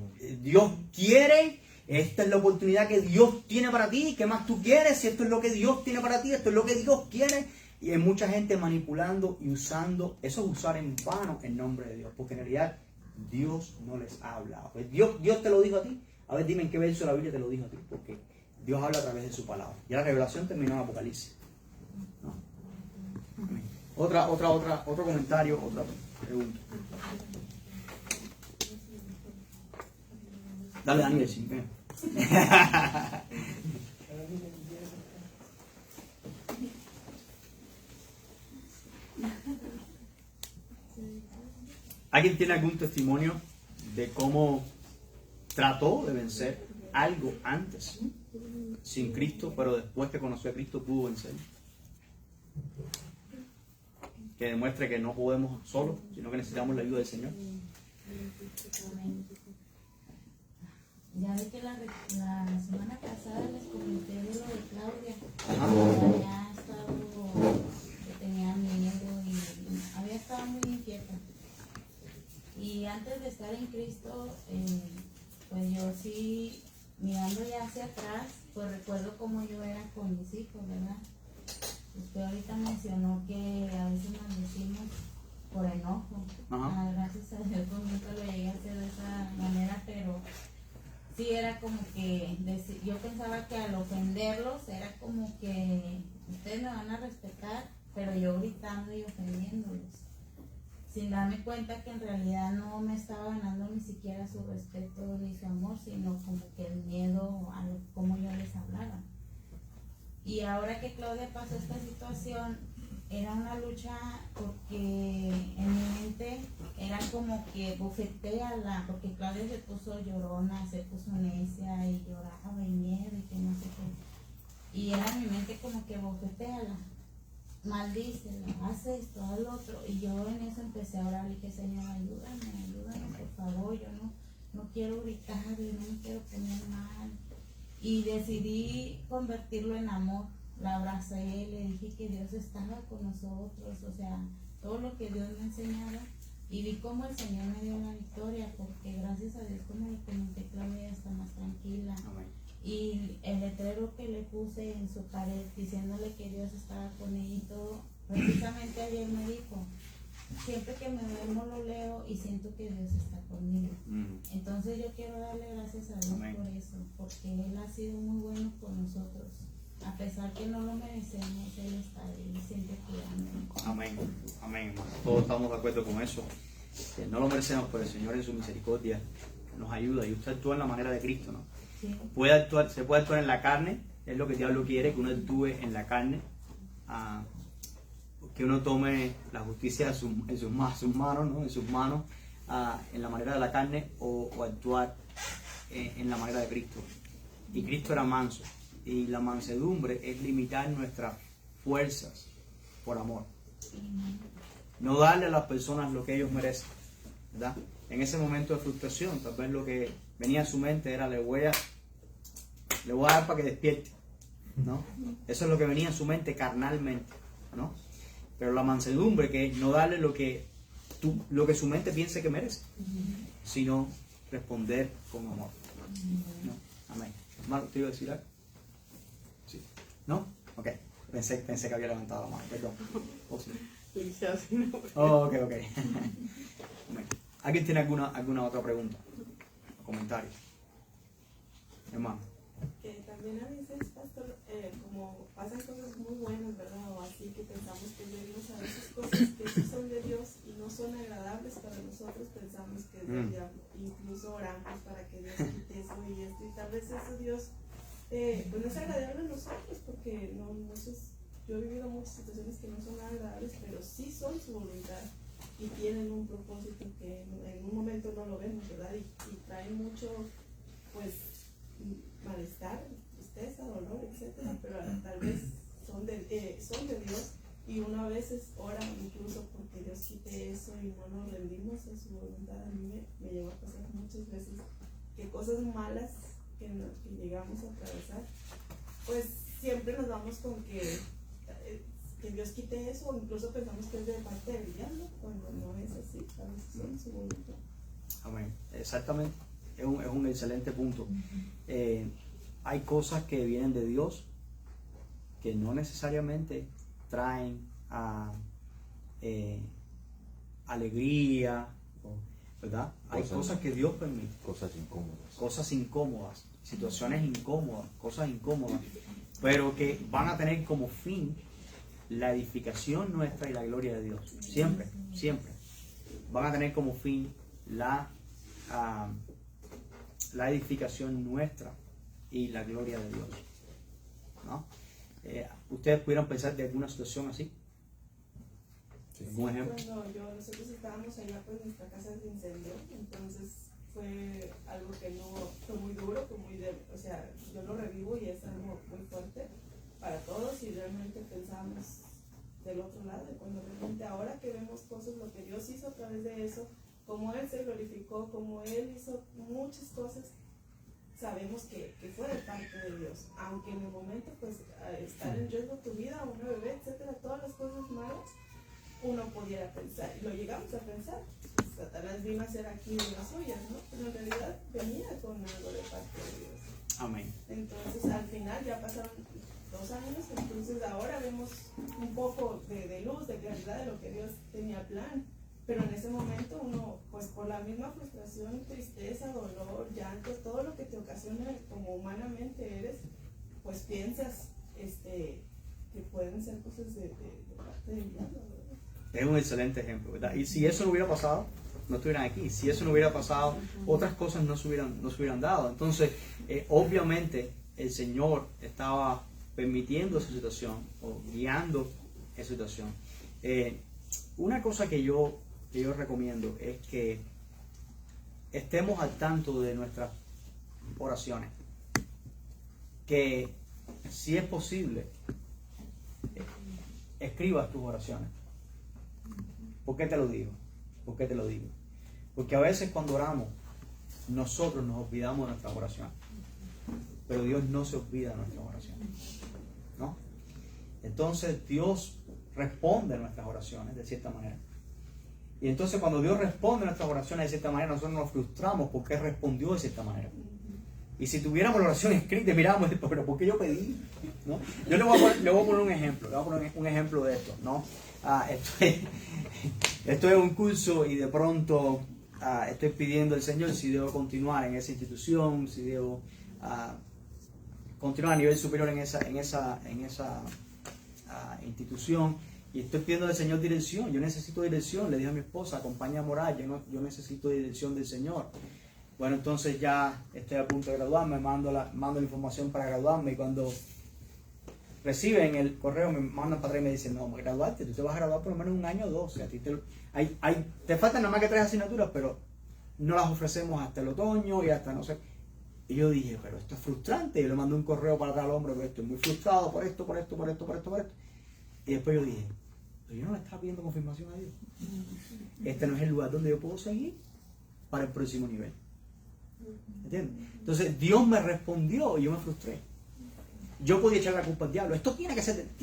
quiere, esta es la oportunidad que Dios tiene para ti, ¿qué más tú quieres? Si esto es lo que Dios tiene para ti, esto es lo que Dios quiere. Y hay mucha gente manipulando y usando, eso es usar en vano el nombre de Dios, porque en realidad Dios no les ha hablado. Pues Dios te lo dijo a ti. A ver, dime en qué verso de la Biblia te lo dijo a ti, porque Dios habla a través de su palabra. Ya la revelación terminó en Apocalipsis. ¿No? Otro comentario, otra pregunta. Dale, Daniel, sin pena. ¿Alguien tiene algún testimonio de cómo trató de vencer algo antes sin Cristo, pero después que conoció a Cristo pudo vencer? Que demuestre que no podemos solos, sino que necesitamos la ayuda del Señor. Amén. Ya ve que la semana pasada les comenté de lo de Claudia. Había estado, que tenía miedo y había estado muy inquieta. Y antes de estar en Cristo, pues yo sí, mirando ya hacia atrás, pues recuerdo cómo yo era con mis hijos, ¿verdad? Usted ahorita mencionó que a veces nos decimos por enojo. Gracias a Dios pues nunca lo llegué a hacer de esa manera, pero sí era como que yo pensaba que al ofenderlos era como que ustedes me van a respetar, pero yo gritando y ofendiéndolos, sin darme cuenta que en realidad no me estaba ganando ni siquiera su respeto ni su amor, sino como que el miedo a cómo yo les hablaba. Y ahora que Claudia pasó esta situación, era una lucha porque en mi mente era como que bofeteala, porque Claudia se puso llorona, se puso necia y lloraba y miedo y que no sé qué. Y era en mi mente como que bofeteala, maldícela, haz esto, haz lo otro. Y yo en eso empecé a orar y dije, Señor, ayúdame, por favor, yo no quiero gritarle, no me quiero poner mal. Y decidí convertirlo en amor. La abracé, le dije que Dios estaba con nosotros, o sea, todo lo que Dios me enseñaba. Y vi cómo el Señor me dio la victoria, porque gracias a Dios, como le comenté, Claudia está más tranquila. Amén. Y el letrero que le puse en su pared, diciéndole que Dios estaba con ella y todo, precisamente ayer me dijo, siempre que me duermo lo leo y siento que Dios está conmigo. Entonces yo quiero darle gracias a Dios Amén. por eso, porque Él ha sido muy bueno con nosotros. A pesar que no lo merecemos, Él está ahí y siempre cuidándonos. Amén, amén, hermano. Todos estamos de acuerdo con eso. Que no lo merecemos, pero el Señor en su misericordia nos ayuda y usted actúa en la manera de Cristo, ¿no? Sí. Se puede actuar en la carne, es lo que el diablo quiere, que uno actúe en la carne, que uno tome la justicia en sus manos, ¿no? En sus manos, en la manera de la carne, o actuar en la manera de Cristo. Y Cristo era manso, y la mansedumbre es limitar nuestras fuerzas por amor. No darle a las personas lo que ellos merecen, ¿verdad? En ese momento de frustración, tal vez lo que venía a su mente era le voy a dar para que despierte, ¿no? Eso es lo que venía a su mente carnalmente, ¿no? Pero la mansedumbre, que es no darle lo que su mente piense que merece, sino responder con amor, ¿no? Amén. Hermano, ¿te iba a decir algo? Sí. ¿No? Ok. Pensé que había levantado la mano, perdón. Oh, sí. Oh, ok. Amén. ¿Alguien tiene alguna otra pregunta o comentario? Hermano. Que también a veces, pastor, como pasan cosas muy buenas, ¿verdad? O así que pensamos que es de Dios, a veces cosas que sí son de Dios y no son agradables para nosotros, pensamos que es del diablo. Incluso oramos para que Dios quite eso y esto, y tal vez eso Dios, pues no es agradable a nosotros, porque yo he vivido muchas situaciones que no son nada agradables, pero sí son su voluntad y tienen un propósito que en un momento no lo vemos, ¿verdad? Y traen mucho, pues, malestar, tristeza, dolor, etcétera, pero tal vez son de Dios, y uno a veces ora incluso porque Dios quite eso y no nos rendimos a su voluntad. A mí me llegó a pasar muchas veces que cosas malas que llegamos a atravesar, pues siempre nos vamos con que Dios quite eso, o incluso pensamos que es de parte del diablo, cuando no es así, a veces son su voluntad. Amén. Exactamente. Es un excelente punto. Hay cosas que vienen de Dios que no necesariamente traen alegría, ¿verdad? Hay cosas que Dios permite. Cosas incómodas, situaciones incómodas, cosas incómodas, pero que van a tener como fin la edificación nuestra y la gloria de Dios. Siempre. Van a tener como fin la edificación nuestra y la gloria de Dios, ¿no? ¿Ustedes pudieran pensar de alguna situación así? ¿Algún ejemplo? Cuando nosotros estábamos allá, pues nuestra casa se incendió, entonces fue algo que no fue muy duro, o sea, yo lo revivo y es algo muy fuerte para todos, y realmente pensamos del otro lado, y cuando realmente ahora que vemos cosas, lo que Dios hizo a través de eso, como Él se glorificó, como Él hizo muchas cosas, sabemos que fue de parte de Dios. Aunque en el momento, pues, estar en riesgo tu vida, una bebé, etcétera, todas las cosas malas, uno pudiera pensar, y lo llegamos a pensar, pues, Satanás vino a hacer aquí de las suyas, ¿no? Pero en realidad venía con algo de parte de Dios. Amén. Entonces, al final ya pasaron 2 años, entonces ahora vemos un poco de luz, de claridad de lo que Dios tenía plan. Pero en ese momento uno, pues por la misma frustración, tristeza, dolor, llanto, todo lo que te ocasiona como humanamente eres, pues piensas que pueden ser cosas de parte del diablo, ¿verdad? Es un excelente ejemplo, ¿verdad? Y si eso no hubiera pasado, no estuvieran aquí. Si eso no hubiera pasado, otras cosas no se hubieran dado. Entonces, obviamente, el Señor estaba permitiendo esa situación o guiando esa situación. Una cosa que yo recomiendo es que estemos al tanto de nuestras oraciones, que si es posible escribas tus oraciones. ¿Por qué te lo digo? Porque a veces cuando oramos nosotros nos olvidamos de nuestras oraciones, pero Dios no se olvida de nuestras oraciones, ¿no? Entonces Dios responde a nuestras oraciones de cierta manera. Y entonces cuando Dios responde a nuestras oraciones de cierta manera, nosotros nos frustramos porque Él respondió de cierta manera. Y si tuviéramos la oración escrita, miramos, pero ¿por qué yo pedí? ¿No? Yo le voy a poner un ejemplo, un ejemplo de esto, ¿no? estoy en un curso y de pronto estoy pidiendo al Señor si debo continuar en esa institución, si debo continuar a nivel superior en esa institución, y estoy pidiendo al Señor dirección. Yo necesito dirección. Le dije a mi esposa, acompaña a Moral, yo necesito dirección del Señor. Bueno, entonces ya estoy a punto de graduarme, mando la información para graduarme, y cuando reciben el correo me mandan para atrás y me dicen, no, graduarte, tú te vas a graduar por lo menos 1 año o 2. O sea, te faltan nada más que 3 asignaturas, pero no las ofrecemos hasta el otoño y hasta no sé. Y yo dije, pero esto es frustrante. Y le mandé un correo para atrás al hombre, pero estoy muy frustrado por esto. Y después yo dije, pero yo no le estaba pidiendo confirmación a Dios. Este no es el lugar donde yo puedo seguir para el próximo nivel. ¿Entiendes? Entonces Dios me respondió y yo me frustré. Yo podía echar la culpa al diablo. Esto tiene que ser del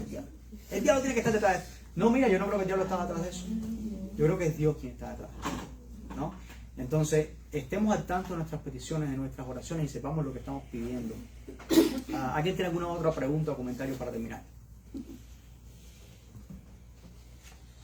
diablo. El diablo tiene que estar detrás de eso. No, mira, yo no creo que el diablo estaba detrás de eso. Yo creo que es Dios quien está detrás de eso, ¿no? Entonces, estemos al tanto de nuestras peticiones, de nuestras oraciones, y sepamos lo que estamos pidiendo. ¿Alguien tiene alguna otra pregunta o comentario para terminar?